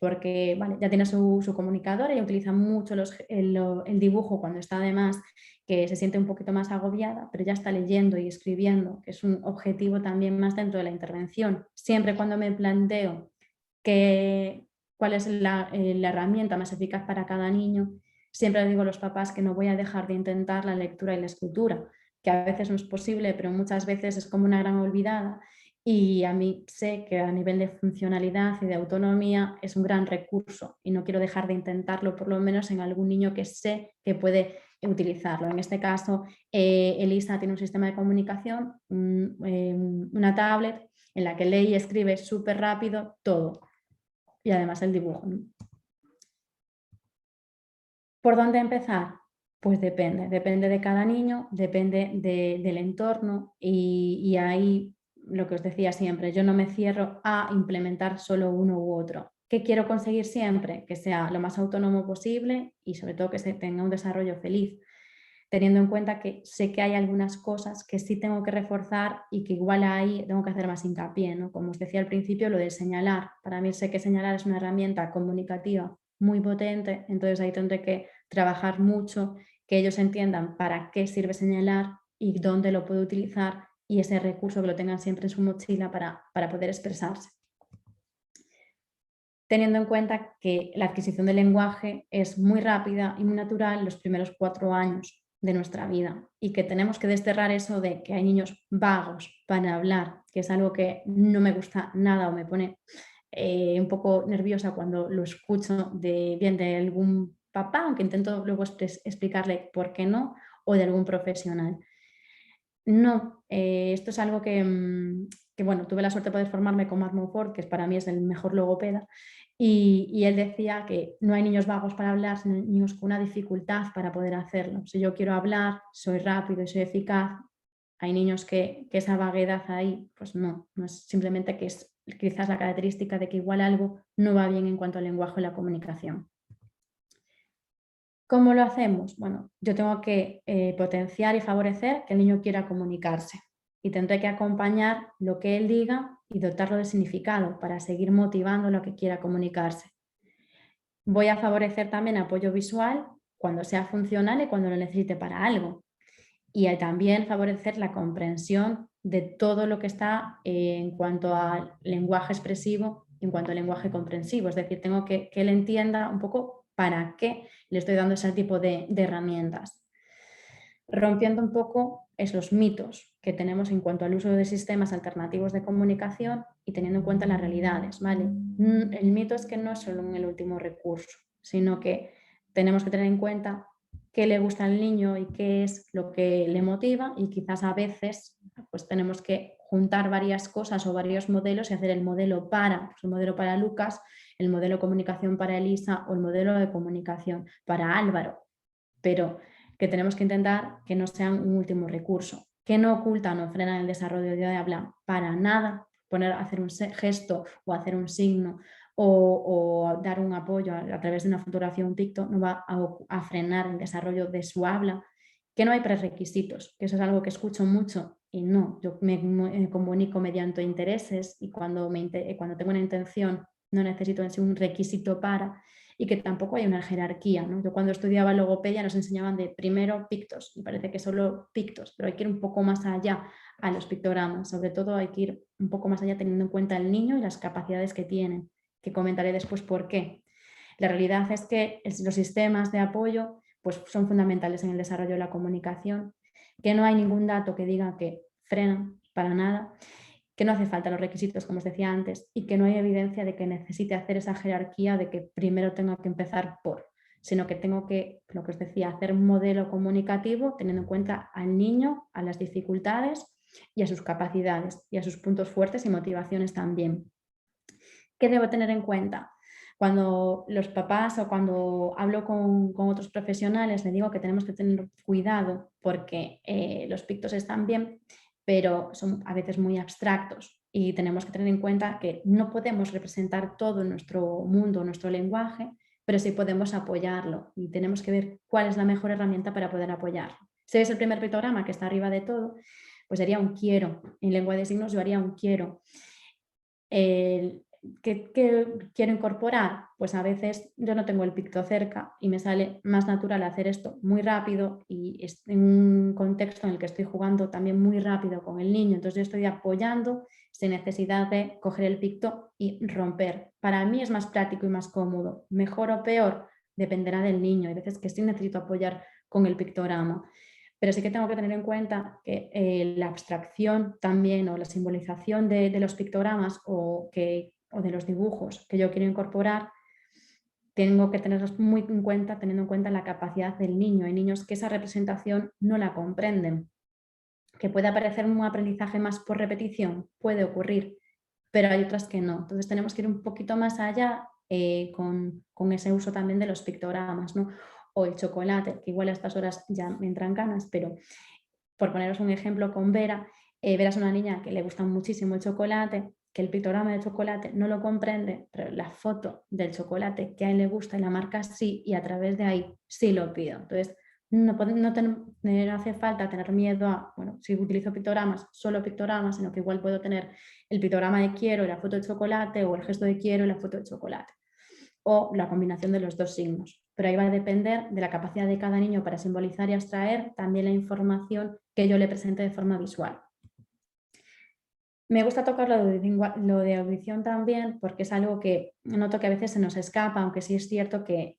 porque vale, ya tiene su comunicador, ella utiliza mucho el dibujo cuando está además que se siente un poquito más agobiada, pero ya está leyendo y escribiendo, que es un objetivo también más dentro de la intervención. Siempre cuando me planteo cuál es la herramienta más eficaz para cada niño, siempre le digo a los papás que no voy a dejar de intentar la lectura y la escritura, que a veces no es posible, pero muchas veces es como una gran olvidada. Y a mí sé que a nivel de funcionalidad y de autonomía es un gran recurso y no quiero dejar de intentarlo, por lo menos en algún niño que sé que puede utilizarlo. En este caso, Elisa tiene un sistema de comunicación, una tablet en la que lee y escribe súper rápido todo y además el dibujo. ¿Por dónde empezar? Pues depende de cada niño, depende del entorno y ahí lo que os decía siempre, yo no me cierro a implementar solo uno u otro. ¿Qué quiero conseguir siempre? Que sea lo más autónomo posible y sobre todo que se tenga un desarrollo feliz, teniendo en cuenta que sé que hay algunas cosas que sí tengo que reforzar y que igual ahí tengo que hacer más hincapié, ¿no? Como os decía al principio, lo de señalar. Para mí sé que señalar es una herramienta comunicativa muy potente, entonces ahí tendré que trabajar mucho, que ellos entiendan para qué sirve señalar y dónde lo puedo utilizar y ese recurso que lo tengan siempre en su mochila para poder expresarse. Teniendo en cuenta que la adquisición del lenguaje es muy rápida y muy natural los primeros 4 años de nuestra vida y que tenemos que desterrar eso de que hay niños vagos para hablar, que es algo que no me gusta nada o me pone un poco nerviosa cuando lo escucho de algún papá, aunque intento luego explicarle por qué no, o de algún profesional. No, esto es algo que, bueno, tuve la suerte de poder formarme con Mark Monfort, que para mí es el mejor logopeda, y él decía que no hay niños vagos para hablar, sino niños con una dificultad para poder hacerlo. Si yo quiero hablar, soy rápido y soy eficaz, hay niños que esa vaguedad ahí, pues no es simplemente que es quizás la característica de que igual algo no va bien en cuanto al lenguaje y la comunicación. ¿Cómo lo hacemos? Bueno, yo tengo que potenciar y favorecer que el niño quiera comunicarse y tendré que acompañar lo que él diga y dotarlo de significado para seguir motivando lo que quiera comunicarse. Voy a favorecer también apoyo visual cuando sea funcional y cuando lo necesite para algo. Y también favorecer la comprensión de todo lo que está en cuanto al lenguaje expresivo, en cuanto al lenguaje comprensivo. Es decir, tengo que él entienda un poco para qué le estoy dando ese tipo de herramientas. Rompiendo un poco esos mitos que tenemos en cuanto al uso de sistemas alternativos de comunicación y teniendo en cuenta las realidades, ¿vale? El mito es que no es solo el último recurso, sino que tenemos que tener en cuenta qué le gusta al niño y qué es lo que le motiva y quizás a veces pues tenemos que juntar varias cosas o varios modelos y hacer el modelo para Lucas, el modelo de comunicación para Elisa o el modelo de comunicación para Álvaro, pero que tenemos que intentar que no sean un último recurso, que no ocultan o frenan el desarrollo de habla para nada. Hacer un gesto o hacer un signo o dar un apoyo a través de una fotografía o un picto no va a frenar el desarrollo de su habla, que no hay prerequisitos, que eso es algo que escucho mucho y no, yo me comunico mediante intereses y cuando tengo una intención no necesito en sí un requisito para, y que tampoco hay una jerarquía, ¿no? Yo cuando estudiaba logopedia nos enseñaban de primero pictos, y parece que solo pictos, pero hay que ir un poco más allá a los pictogramas, sobre todo hay que ir un poco más allá teniendo en cuenta el niño y las capacidades que tienen, que comentaré después por qué. La realidad es que los sistemas de apoyo pues, son fundamentales en el desarrollo de la comunicación, que no hay ningún dato que diga que frenan para nada, que no hace falta los requisitos, como os decía antes, y que no hay evidencia de que necesite hacer esa jerarquía de que primero tengo que empezar por, sino que tengo que, lo que os decía, hacer un modelo comunicativo teniendo en cuenta al niño, a las dificultades y a sus capacidades y a sus puntos fuertes y motivaciones también. ¿Qué debo tener en cuenta? Cuando los papás o cuando hablo con otros profesionales, les digo que tenemos que tener cuidado porque los pictos están bien, pero son a veces muy abstractos y tenemos que tener en cuenta que no podemos representar todo nuestro mundo, nuestro lenguaje, pero sí podemos apoyarlo y tenemos que ver cuál es la mejor herramienta para poder apoyarlo. Si veis el primer pictograma que está arriba de todo, pues sería un quiero. En lengua de signos yo haría un quiero. ¿Qué quiero incorporar? Pues a veces yo no tengo el picto cerca y me sale más natural hacer esto muy rápido y en un contexto en el que estoy jugando también muy rápido con el niño, entonces yo estoy apoyando sin necesidad de coger el picto y romper. Para mí es más práctico y más cómodo, mejor o peor, dependerá del niño, hay veces que sí necesito apoyar con el pictograma. Pero sí que tengo que tener en cuenta que la abstracción también o la simbolización de los pictogramas o de los dibujos que yo quiero incorporar, tengo que tenerlos muy en cuenta teniendo en cuenta la capacidad del niño. Hay niños que esa representación no la comprenden. Que puede aparecer un aprendizaje más por repetición, puede ocurrir, pero hay otras que no. Entonces tenemos que ir un poquito más allá con ese uso también de los pictogramas, ¿no? O el chocolate, que igual a estas horas ya me entran ganas, pero por poneros un ejemplo con Vera, Vera es una niña que le gusta muchísimo el chocolate, que el pictograma de chocolate no lo comprende, pero la foto del chocolate que a él le gusta y la marca sí, y a través de ahí sí lo pido. Entonces, no hace falta tener miedo a, bueno, si utilizo pictogramas, solo pictogramas, sino que igual puedo tener el pictograma de quiero y la foto de chocolate, o el gesto de quiero y la foto de chocolate, o la combinación de los dos signos. Pero ahí va a depender de la capacidad de cada niño para simbolizar y abstraer también la información que yo le presente de forma visual. Me gusta tocar lo de audición también porque es algo que noto que a veces se nos escapa, aunque sí es cierto que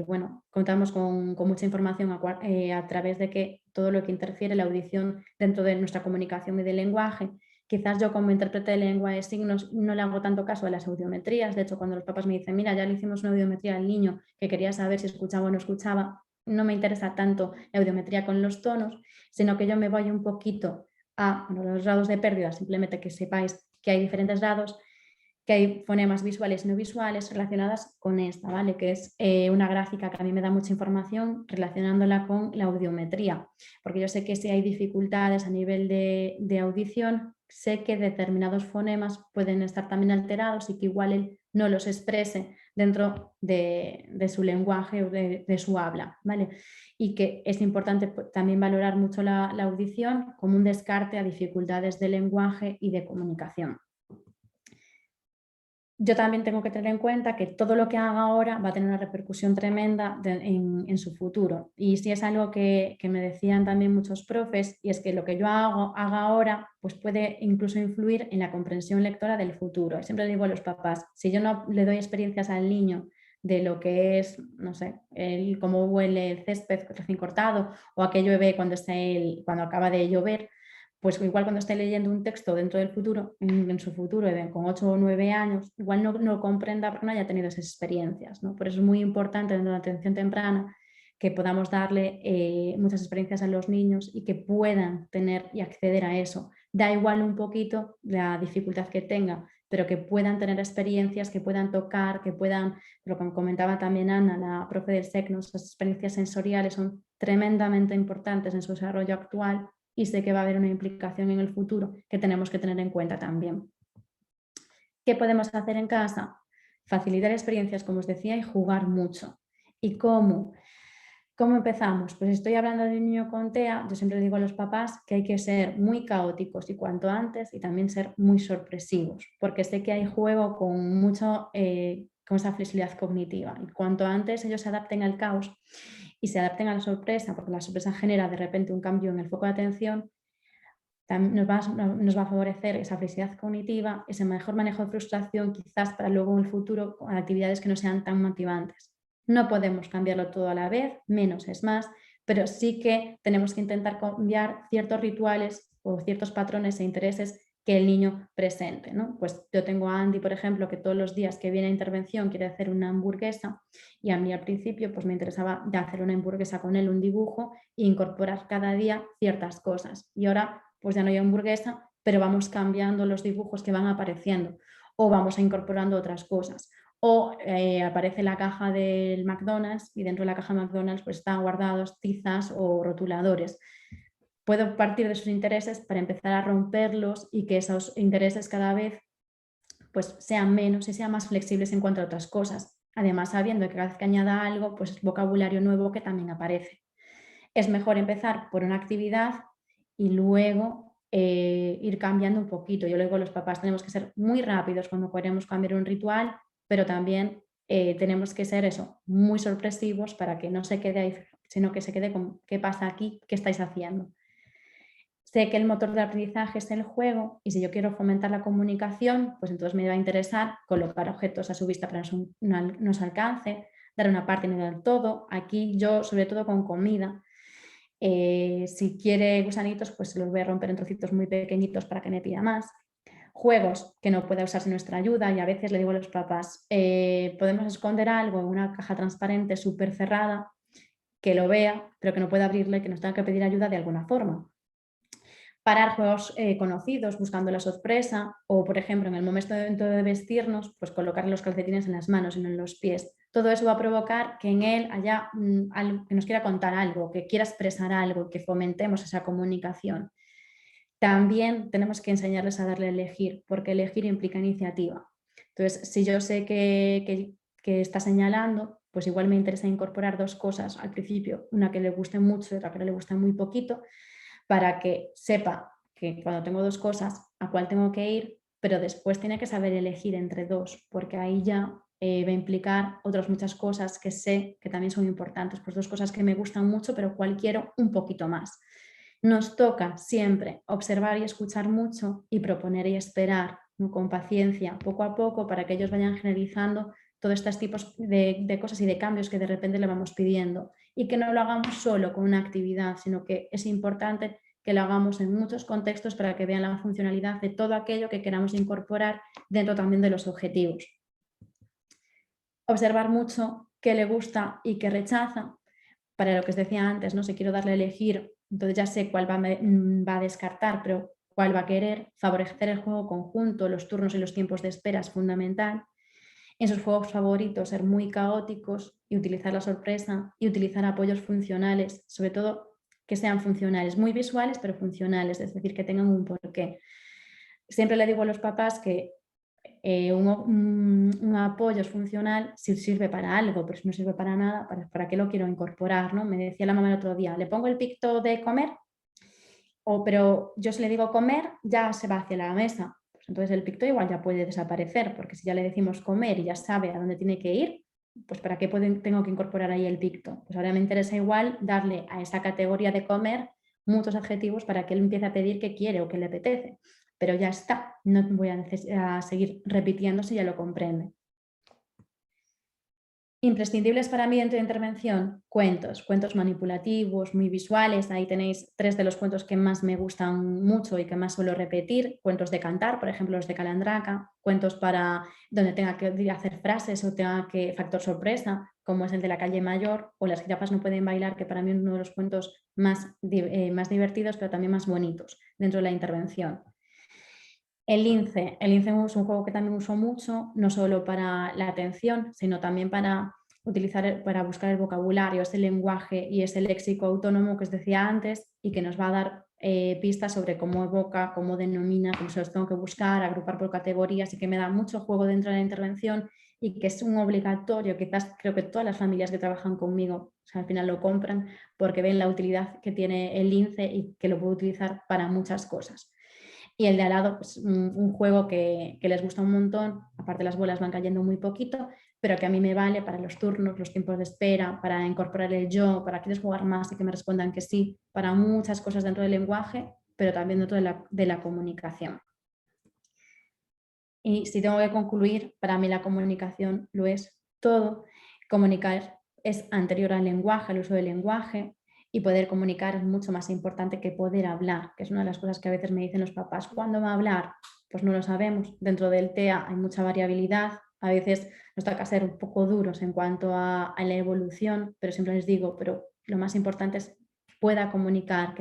bueno, contamos con mucha información a través de que todo lo que interfiere la audición dentro de nuestra comunicación y del lenguaje. Quizás yo como intérprete de lengua de signos no le hago tanto caso a las audiometrías. De hecho, cuando los papás me dicen, mira, ya le hicimos una audiometría al niño que quería saber si escuchaba o no escuchaba, no me interesa tanto la audiometría con los tonos, sino que yo me voy un poquito a los grados de pérdida, simplemente que sepáis que hay diferentes grados, que hay fonemas visuales y no visuales relacionadas con esta, ¿vale? Que es una gráfica que a mí me da mucha información relacionándola con la audiometría, porque yo sé que si hay dificultades a nivel de audición, sé que determinados fonemas pueden estar también alterados y que igual él no los exprese dentro de su lenguaje o de su habla, ¿vale? Y que es importante también valorar mucho la audición como un descarte a dificultades de lenguaje y de comunicación. Yo también tengo que tener en cuenta que todo lo que haga ahora va a tener una repercusión tremenda en su futuro. Y si es algo que me decían también muchos profes, y es que lo que yo haga ahora pues puede incluso influir en la comprensión lectora del futuro. Y siempre digo a los papás, si yo no le doy experiencias al niño de lo que es, no sé, cómo huele el césped recién cortado o a qué llueve cuando acaba de llover, pues igual cuando esté leyendo un texto dentro del futuro, en su futuro, con 8 o 9 años, igual no comprenda porque no haya tenido esas experiencias, ¿no? Por eso es muy importante dentro de la atención temprana que podamos darle muchas experiencias a los niños y que puedan tener y acceder a eso. Da igual un poquito la dificultad que tenga, pero que puedan tener experiencias, que puedan tocar, que puedan, lo que comentaba también Ana, la profe del SECNOS, las experiencias sensoriales son tremendamente importantes en su desarrollo actual y sé que va a haber una implicación en el futuro que tenemos que tener en cuenta también. ¿Qué podemos hacer en casa? Facilitar experiencias, como os decía, y jugar mucho. ¿Y cómo? ¿Cómo empezamos? Pues estoy hablando de un niño con TEA, yo siempre digo a los papás que hay que ser muy caóticos y cuanto antes y también ser muy sorpresivos, porque sé que hay juego con mucho con esa flexibilidad cognitiva. Y cuanto antes ellos se adapten al caos y se adapten a la sorpresa, porque la sorpresa genera de repente un cambio en el foco de atención, nos va a favorecer esa flexibilidad cognitiva, ese mejor manejo de frustración, quizás para luego en el futuro con actividades que no sean tan motivantes. No podemos cambiarlo todo a la vez, menos es más, pero sí que tenemos que intentar cambiar ciertos rituales o ciertos patrones e intereses que el niño presente, ¿no? Pues yo tengo a Andy, por ejemplo, que todos los días que viene a intervención quiere hacer una hamburguesa, y a mí al principio pues me interesaba de hacer una hamburguesa con él, un dibujo, e incorporar cada día ciertas cosas. Y ahora pues ya no hay hamburguesa, pero vamos cambiando los dibujos que van apareciendo, o vamos incorporando otras cosas. O aparece la caja del McDonald's y dentro de la caja de McDonald's pues están guardados tizas o rotuladores. Puedo partir de sus intereses para empezar a romperlos y que esos intereses cada vez pues sean menos y sean más flexibles en cuanto a otras cosas. Además, sabiendo que cada vez que añada algo, pues es vocabulario nuevo que también aparece. Es mejor empezar por una actividad y luego ir cambiando un poquito. Yo le digo a los papás, tenemos que ser muy rápidos cuando queremos cambiar un ritual, pero también tenemos que ser eso, muy sorpresivos para que no se quede ahí, sino que se quede con qué pasa aquí, qué estáis haciendo. Sé que el motor de aprendizaje es el juego y si yo quiero fomentar la comunicación, pues entonces me va a interesar colocar objetos a su vista para que nos alcance, dar una parte y no del todo. Aquí yo, sobre todo con comida, si quiere gusanitos, pues se los voy a romper en trocitos muy pequeñitos para que me pida más. Juegos que no pueda usar sin nuestra ayuda, y a veces le digo a los papás, podemos esconder algo en una caja transparente súper cerrada, que lo vea, pero que no pueda abrirle, que nos tenga que pedir ayuda de alguna forma. Parar juegos conocidos buscando la sorpresa, o por ejemplo en el momento de vestirnos, pues colocar los calcetines en las manos y no en los pies. Todo eso va a provocar que en él haya algo, que nos quiera contar algo, que quiera expresar algo, que fomentemos esa comunicación. También tenemos que enseñarles a darle a elegir, porque elegir implica iniciativa. Entonces, si yo sé que está señalando, pues igual me interesa incorporar dos cosas al principio, una que le guste mucho y otra que no le guste muy poquito, para que sepa que cuando tengo dos cosas a cuál tengo que ir, pero después tiene que saber elegir entre dos, porque ahí ya va a implicar otras muchas cosas que sé que también son importantes, pues dos cosas que me gustan mucho, pero cuál quiero un poquito más. Nos toca siempre observar y escuchar mucho y proponer y esperar, ¿no? Con paciencia, poco a poco, para que ellos vayan generalizando todos estos tipos de cosas y de cambios que de repente le vamos pidiendo, y que no lo hagamos solo con una actividad, sino que es importante que lo hagamos en muchos contextos para que vean la funcionalidad de todo aquello que queramos incorporar dentro también de los objetivos. Observar mucho qué le gusta y qué rechaza, para lo que os decía antes, ¿no? Si quiero darle a elegir, entonces ya sé cuál va a descartar, pero cuál va a querer. Favorecer el juego conjunto, los turnos y los tiempos de espera es fundamental. En sus juegos favoritos, ser muy caóticos y utilizar la sorpresa y utilizar apoyos funcionales, sobre todo que sean funcionales, muy visuales pero funcionales, es decir, que tengan un porqué. Siempre le digo a los papás que un apoyo es funcional si sirve para algo, pero si no sirve para nada, ¿para qué lo quiero incorporar? ¿No? Me decía la mamá el otro día, ¿le pongo el picto de comer? Pero yo si le digo comer, ya se va hacia la mesa. Pues entonces el picto igual ya puede desaparecer, porque si ya le decimos comer y ya sabe a dónde tiene que ir, pues ¿para qué tengo que incorporar ahí el picto? Pues ahora me interesa igual darle a esa categoría de comer muchos adjetivos para que él empiece a pedir qué quiere o qué le apetece. Pero ya está, no voy a seguir repitiendo si ya lo comprende. Imprescindibles para mí dentro de intervención, cuentos manipulativos, muy visuales. Ahí tenéis 3 de los cuentos que más me gustan mucho y que más suelo repetir. Cuentos de cantar, por ejemplo, los de Calandraca. Cuentos para donde tenga que hacer frases o tenga que factor sorpresa, como es el de La calle mayor, o Las jirafas no pueden bailar, que para mí es uno de los cuentos más divertidos, pero también más bonitos dentro de la intervención. El lince es un juego que también uso mucho, no solo para la atención, sino también para buscar el vocabulario, ese lenguaje y ese léxico autónomo que os decía antes, y que nos va a dar pistas sobre cómo evoca, cómo denomina, cómo se los tengo que buscar, agrupar por categorías, y que me da mucho juego dentro de la intervención y que es un obligatorio. Quizás creo que todas las familias que trabajan conmigo, o sea, al final lo compran porque ven la utilidad que tiene el lince y que lo puedo utilizar para muchas cosas. Y el de al lado, pues, un juego que les gusta un montón, aparte las bolas van cayendo muy poquito, pero que a mí me vale para los turnos, los tiempos de espera, para incorporar el yo, para quieres jugar más y que me respondan que sí, para muchas cosas dentro del lenguaje, pero también dentro de la comunicación. Y si tengo que concluir, para mí la comunicación lo es todo. Comunicar es anterior al lenguaje, al uso del lenguaje, y poder comunicar es mucho más importante que poder hablar, que es una de las cosas que a veces me dicen los papás. ¿Cuándo va a hablar? Pues no lo sabemos. Dentro del TEA hay mucha variabilidad. A veces nos toca ser un poco duros en cuanto a la evolución, pero siempre les digo, pero lo más importante es que pueda comunicar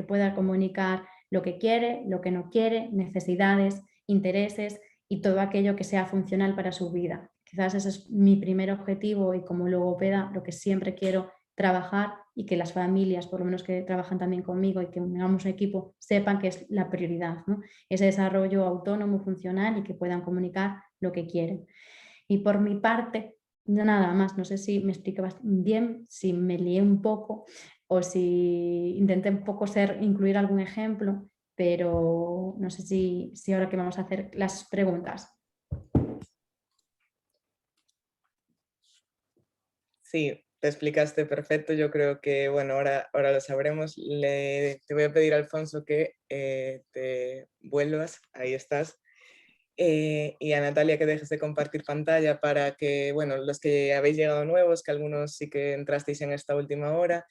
lo que quiere, lo que no quiere, necesidades, intereses y todo aquello que sea funcional para su vida. Quizás ese es mi primer objetivo y como logopeda lo que siempre quiero trabajar y que las familias, por lo menos que trabajan también conmigo y que tengamos un equipo, sepan que es la prioridad, ¿no? Ese desarrollo autónomo, funcional y que puedan comunicar lo que quieren. Y por mi parte, nada más, no sé si me expliqué bien, si me lié un poco o si intenté un poco incluir algún ejemplo, pero no sé si ahora que vamos a hacer las preguntas. Sí, te explicaste perfecto. Yo creo que, bueno, ahora lo sabremos. Te voy a pedir, Alfonso, que te vuelvas. Ahí estás. Y a Natalia que dejes de compartir pantalla para que, bueno, los que habéis llegado nuevos, que algunos sí que entrasteis en esta última hora,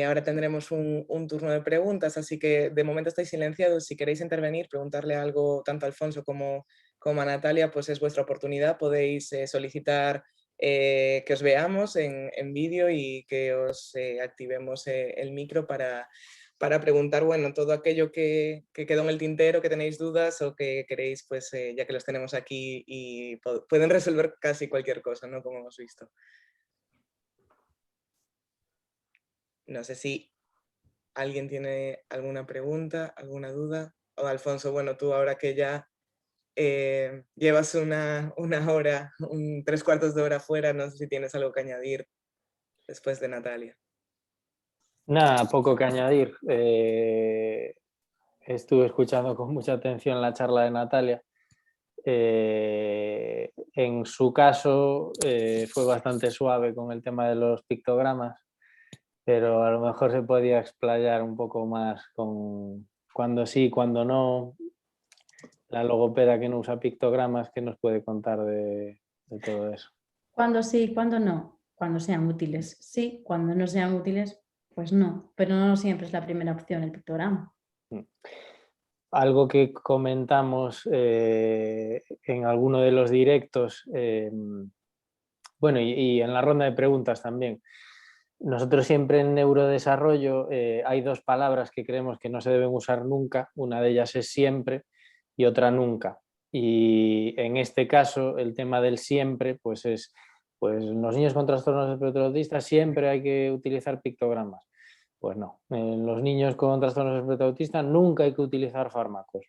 ahora tendremos un turno de preguntas, así que de momento estáis silenciados. Si queréis intervenir, preguntarle algo tanto a Alfonso como a Natalia, pues es vuestra oportunidad. Podéis solicitar que os veamos en vídeo y que os activemos el micro para preguntar, bueno, todo aquello que quedó en el tintero, que tenéis dudas o que queréis, pues ya que los tenemos aquí y pueden resolver casi cualquier cosa, ¿no? Como hemos visto. No sé si alguien tiene alguna pregunta, alguna duda. O Alfonso, bueno, tú ahora que ya llevas una hora, 3/4 de hora fuera, no sé si tienes algo que añadir después de Natalia. Nada, poco que añadir. Estuve escuchando con mucha atención la charla de Natalia. En su caso fue bastante suave con el tema de los pictogramas, pero a lo mejor se podía explayar un poco más con cuando sí, cuando no. La logopeda que no usa pictogramas, ¿qué nos puede contar de todo eso? Cuando sí, cuando no, cuando sean útiles sí, cuando no sean útiles pues no, pero no siempre es la primera opción el pictograma. Algo que comentamos en alguno de los directos, bueno, y en la ronda de preguntas también. Nosotros siempre en neurodesarrollo hay dos palabras que creemos que no se deben usar nunca. Una de ellas es siempre y otra nunca. Y en este caso el tema del siempre pues es, pues los niños con trastornos del espectro autista siempre hay que utilizar pictogramas. Pues no, en los niños con trastornos del espectro autista nunca hay que utilizar fármacos.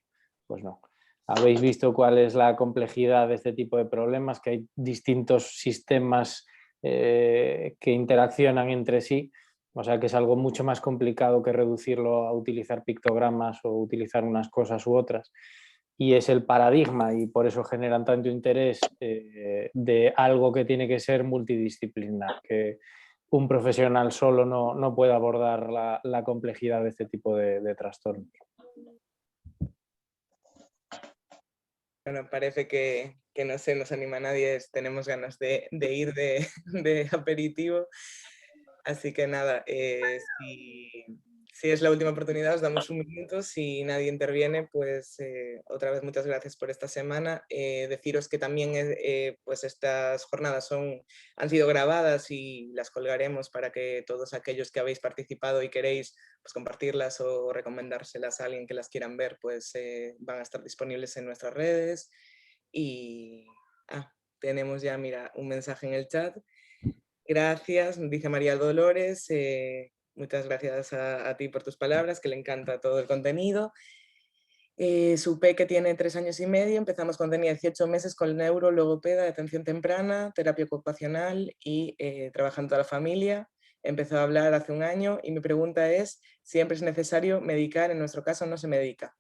Pues no. Habéis visto cuál es la complejidad de este tipo de problemas, que hay distintos sistemas que interaccionan entre sí, o sea que es algo mucho más complicado que reducirlo a utilizar pictogramas o utilizar unas cosas u otras. Y es el paradigma y por eso generan tanto interés de algo que tiene que ser multidisciplinar, que un profesional solo no puede abordar la complejidad de este tipo de trastornos. Bueno, parece que no se nos anima a nadie, tenemos ganas de ir de aperitivo. Así que nada, si es la última oportunidad, os damos un minuto. Si nadie interviene, pues otra vez muchas gracias por esta semana. Deciros que también pues estas jornadas han sido grabadas y las colgaremos para que todos aquellos que habéis participado y queréis pues, compartirlas o recomendárselas a alguien que las quieran ver, pues van a estar disponibles en nuestras redes. Y tenemos ya, mira, un mensaje en el chat. Gracias, dice María Dolores. Muchas gracias a ti por tus palabras, que le encanta todo el contenido. Su peque tiene 3 años y medio, empezamos cuando tenía 18 meses con neuro, logopeda de atención temprana, terapia ocupacional y trabajando toda la familia. Empezó a hablar hace 1 año y mi pregunta es, ¿siempre es necesario medicar? En nuestro caso no se medica.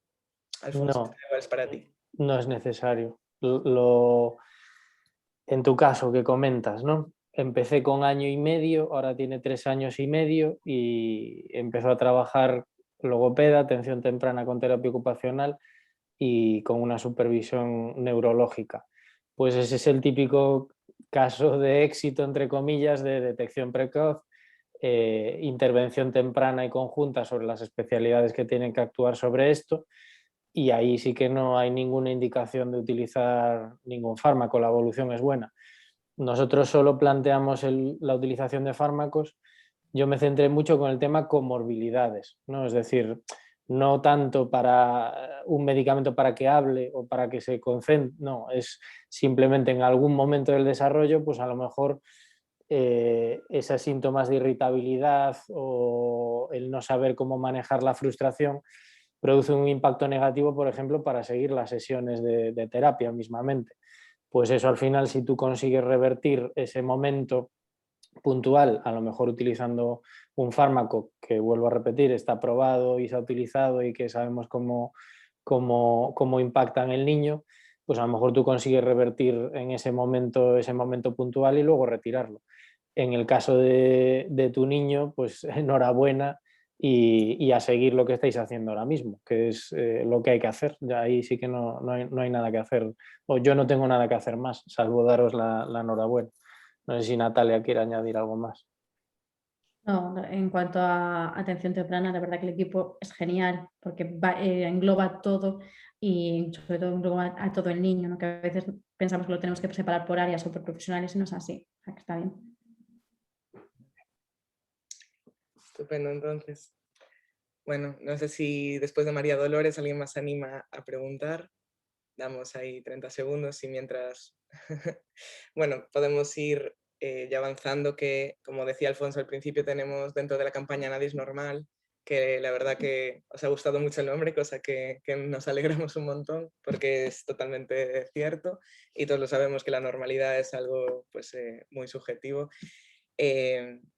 Alfonso, No, ¿cuál es para ti? no es necesario. En tu caso que comentas, ¿no? Empecé con 1 año y medio, ahora tiene 3 años y medio y empezó a trabajar logopeda, atención temprana con terapia ocupacional y con una supervisión neurológica. Pues ese es el típico caso de éxito, entre comillas, de detección precoz, intervención temprana y conjunta sobre las especialidades que tienen que actuar sobre esto, y ahí sí que no hay ninguna indicación de utilizar ningún fármaco, la evolución es buena. Nosotros solo planteamos la utilización de fármacos. Yo me centré mucho con el tema comorbilidades, ¿no? Es decir, no tanto para un medicamento para que hable o para que se concentre, no, es simplemente en algún momento del desarrollo, pues a lo mejor esos síntomas de irritabilidad o el no saber cómo manejar la frustración produce un impacto negativo, por ejemplo, para seguir las sesiones de terapia mismamente. Pues eso al final, si tú consigues revertir ese momento puntual, a lo mejor utilizando un fármaco que, vuelvo a repetir, está probado y se ha utilizado y que sabemos cómo impacta en el niño, pues a lo mejor tú consigues revertir en ese momento puntual y luego retirarlo. En el caso de tu niño, pues enhorabuena y a seguir lo que estáis haciendo ahora mismo, que es lo que hay que hacer. Ya ahí sí que no hay nada que hacer, o yo no tengo nada que hacer más, salvo daros la enhorabuena. No sé si Natalia quiere añadir algo más. No, en cuanto a atención temprana, la verdad que el equipo es genial porque engloba todo y sobre todo engloba a todo el niño, ¿no? Que a veces pensamos que lo tenemos que separar por áreas o por profesionales y no es así. O sea, que está bien. Estupendo, entonces. Bueno, no sé si después de María Dolores alguien más se anima a preguntar. Damos ahí 30 segundos y mientras, bueno, podemos ir ya avanzando, que como decía Alfonso al principio, tenemos dentro de la campaña Nadie es normal, que la verdad que os ha gustado mucho el nombre, cosa que nos alegramos un montón, porque es totalmente cierto y todos lo sabemos que la normalidad es algo pues, muy subjetivo.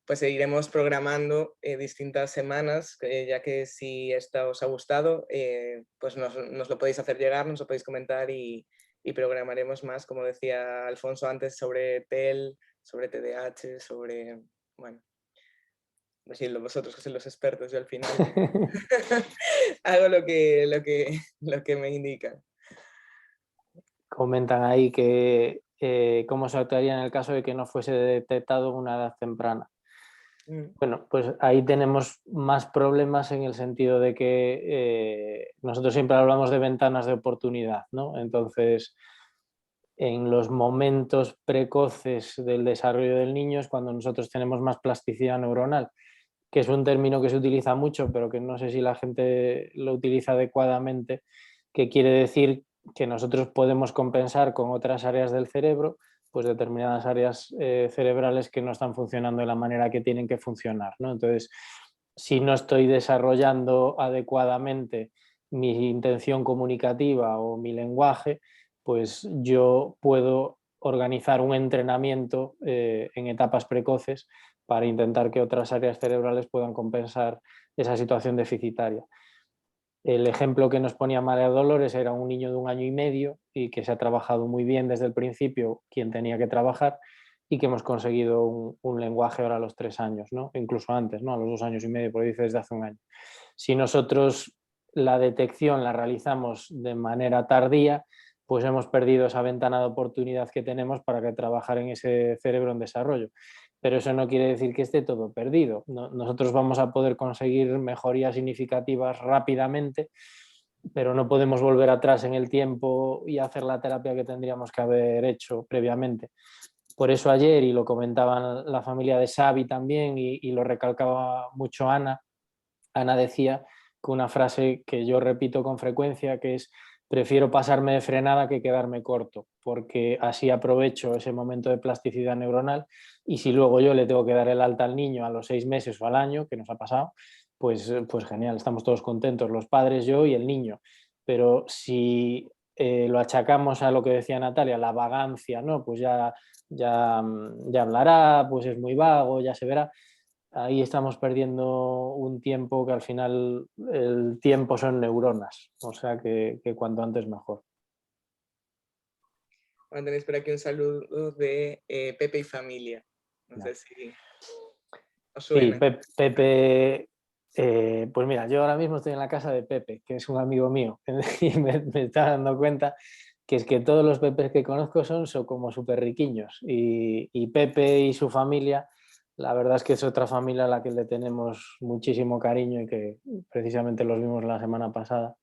Pues iremos programando distintas semanas, ya que si esta os ha gustado, pues nos lo podéis hacer llegar, nos lo podéis comentar y programaremos más, como decía Alfonso antes, sobre TEL, sobre TDAH, sobre, bueno, decirlo vosotros que sois los expertos, yo al final hago lo que me indican. Comentan ahí que cómo se actuaría en el caso de que no fuese detectado en una edad temprana. Bueno, pues ahí tenemos más problemas en el sentido de que nosotros siempre hablamos de ventanas de oportunidad, ¿no? Entonces, en los momentos precoces del desarrollo del niño es cuando nosotros tenemos más plasticidad neuronal, que es un término que se utiliza mucho, pero que no sé si la gente lo utiliza adecuadamente, que quiere decir que nosotros podemos compensar con otras áreas del cerebro pues determinadas áreas cerebrales que no están funcionando de la manera que tienen que funcionar, ¿no? Entonces, si no estoy desarrollando adecuadamente mi intención comunicativa o mi lenguaje, pues yo puedo organizar un entrenamiento en etapas precoces para intentar que otras áreas cerebrales puedan compensar esa situación deficitaria. El ejemplo que nos ponía María Dolores era un niño de 1 año y medio y que se ha trabajado muy bien desde el principio quien tenía que trabajar y que hemos conseguido un lenguaje ahora a los 3 años, ¿no? Incluso antes, ¿no? A los 2 años y medio, por dice desde hace un año. Si nosotros la detección la realizamos de manera tardía, pues hemos perdido esa ventana de oportunidad que tenemos para que trabajar en ese cerebro en desarrollo. Pero eso no quiere decir que esté todo perdido. Nosotros vamos a poder conseguir mejorías significativas rápidamente, pero no podemos volver atrás en el tiempo y hacer la terapia que tendríamos que haber hecho previamente. Por eso ayer, y lo comentaba la familia de Xavi también, y lo recalcaba mucho Ana decía que una frase que yo repito con frecuencia, que es: prefiero pasarme de frenada que quedarme corto, porque así aprovecho ese momento de plasticidad neuronal, y si luego yo le tengo que dar el alta al niño a los 6 meses o al año, que nos ha pasado, pues genial, estamos todos contentos, los padres, yo y el niño. Pero si lo achacamos a lo que decía Natalia, la vagancia, ¿no? Pues ya hablará, pues es muy vago, ya se verá. Ahí estamos perdiendo un tiempo que al final el tiempo son neuronas, o sea que cuanto antes mejor. Bueno, tenéis por aquí un saludo de Pepe y familia. No sé si os Sí, suena. Pepe, pues mira, yo ahora mismo estoy en la casa de Pepe, que es un amigo mío, y me está dando cuenta que es que todos los Pepes que conozco son como súper riquiños, y Pepe y su familia, la verdad es que es otra familia a la que le tenemos muchísimo cariño y que precisamente los vimos la semana pasada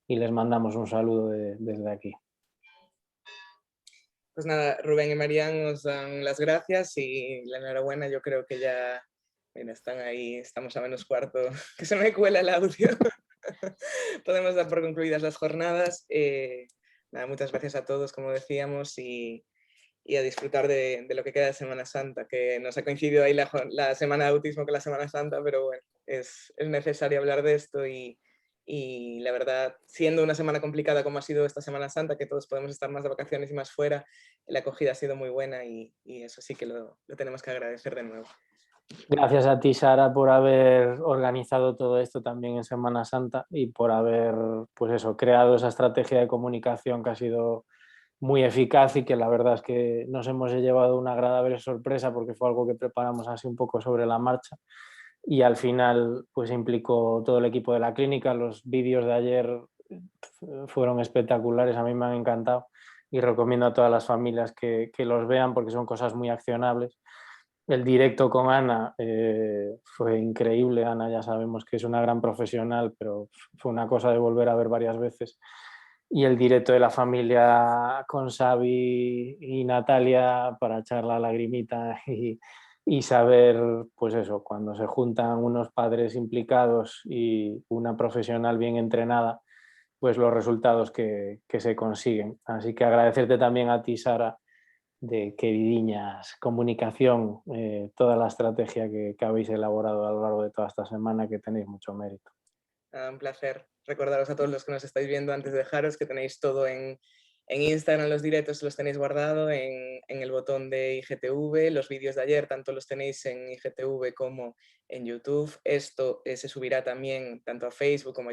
y les mandamos un saludo desde aquí. Pues nada, Rubén y Marian os dan las gracias y la enhorabuena. Yo creo que ya, mira, están ahí, estamos a menos cuarto, que se me cuela el audio. Podemos dar por concluidas las jornadas. Nada, muchas gracias a todos, como decíamos, y a disfrutar de lo que queda de Semana Santa, que nos ha coincidido ahí la semana de autismo con la Semana Santa, pero bueno, es necesario hablar de esto y la verdad, siendo una semana complicada como ha sido esta Semana Santa, que todos podemos estar más de vacaciones y más fuera, la acogida ha sido muy buena y eso sí que lo tenemos que agradecer de nuevo. Gracias a ti, Sara, por haber organizado todo esto también en Semana Santa y por haber, pues eso, creado esa estrategia de comunicación que ha sido muy eficaz y que la verdad es que nos hemos llevado una agradable sorpresa porque fue algo que preparamos así un poco sobre la marcha y al final pues implicó todo el equipo de la clínica. Los vídeos de ayer fueron espectaculares, a mí me han encantado y recomiendo a todas las familias que los vean porque son cosas muy accionables. El directo con Ana fue increíble. Ana ya sabemos que es una gran profesional, pero fue una cosa de volver a ver varias veces. Y el directo de la familia con Xavi y Natalia para echar la lagrimita y saber, pues eso, cuando se juntan unos padres implicados y una profesional bien entrenada, pues los resultados que se consiguen. Así que agradecerte también a ti, Sara, de Queridiñas Comunicación, toda la estrategia que habéis elaborado a lo largo de toda esta semana, que tenéis mucho mérito. Un placer. Recordaros a todos los que nos estáis viendo antes de dejaros que tenéis todo en Instagram, los directos los tenéis guardado en el botón de IGTV, los vídeos de ayer tanto los tenéis en IGTV como en YouTube. Esto se subirá también tanto a Facebook como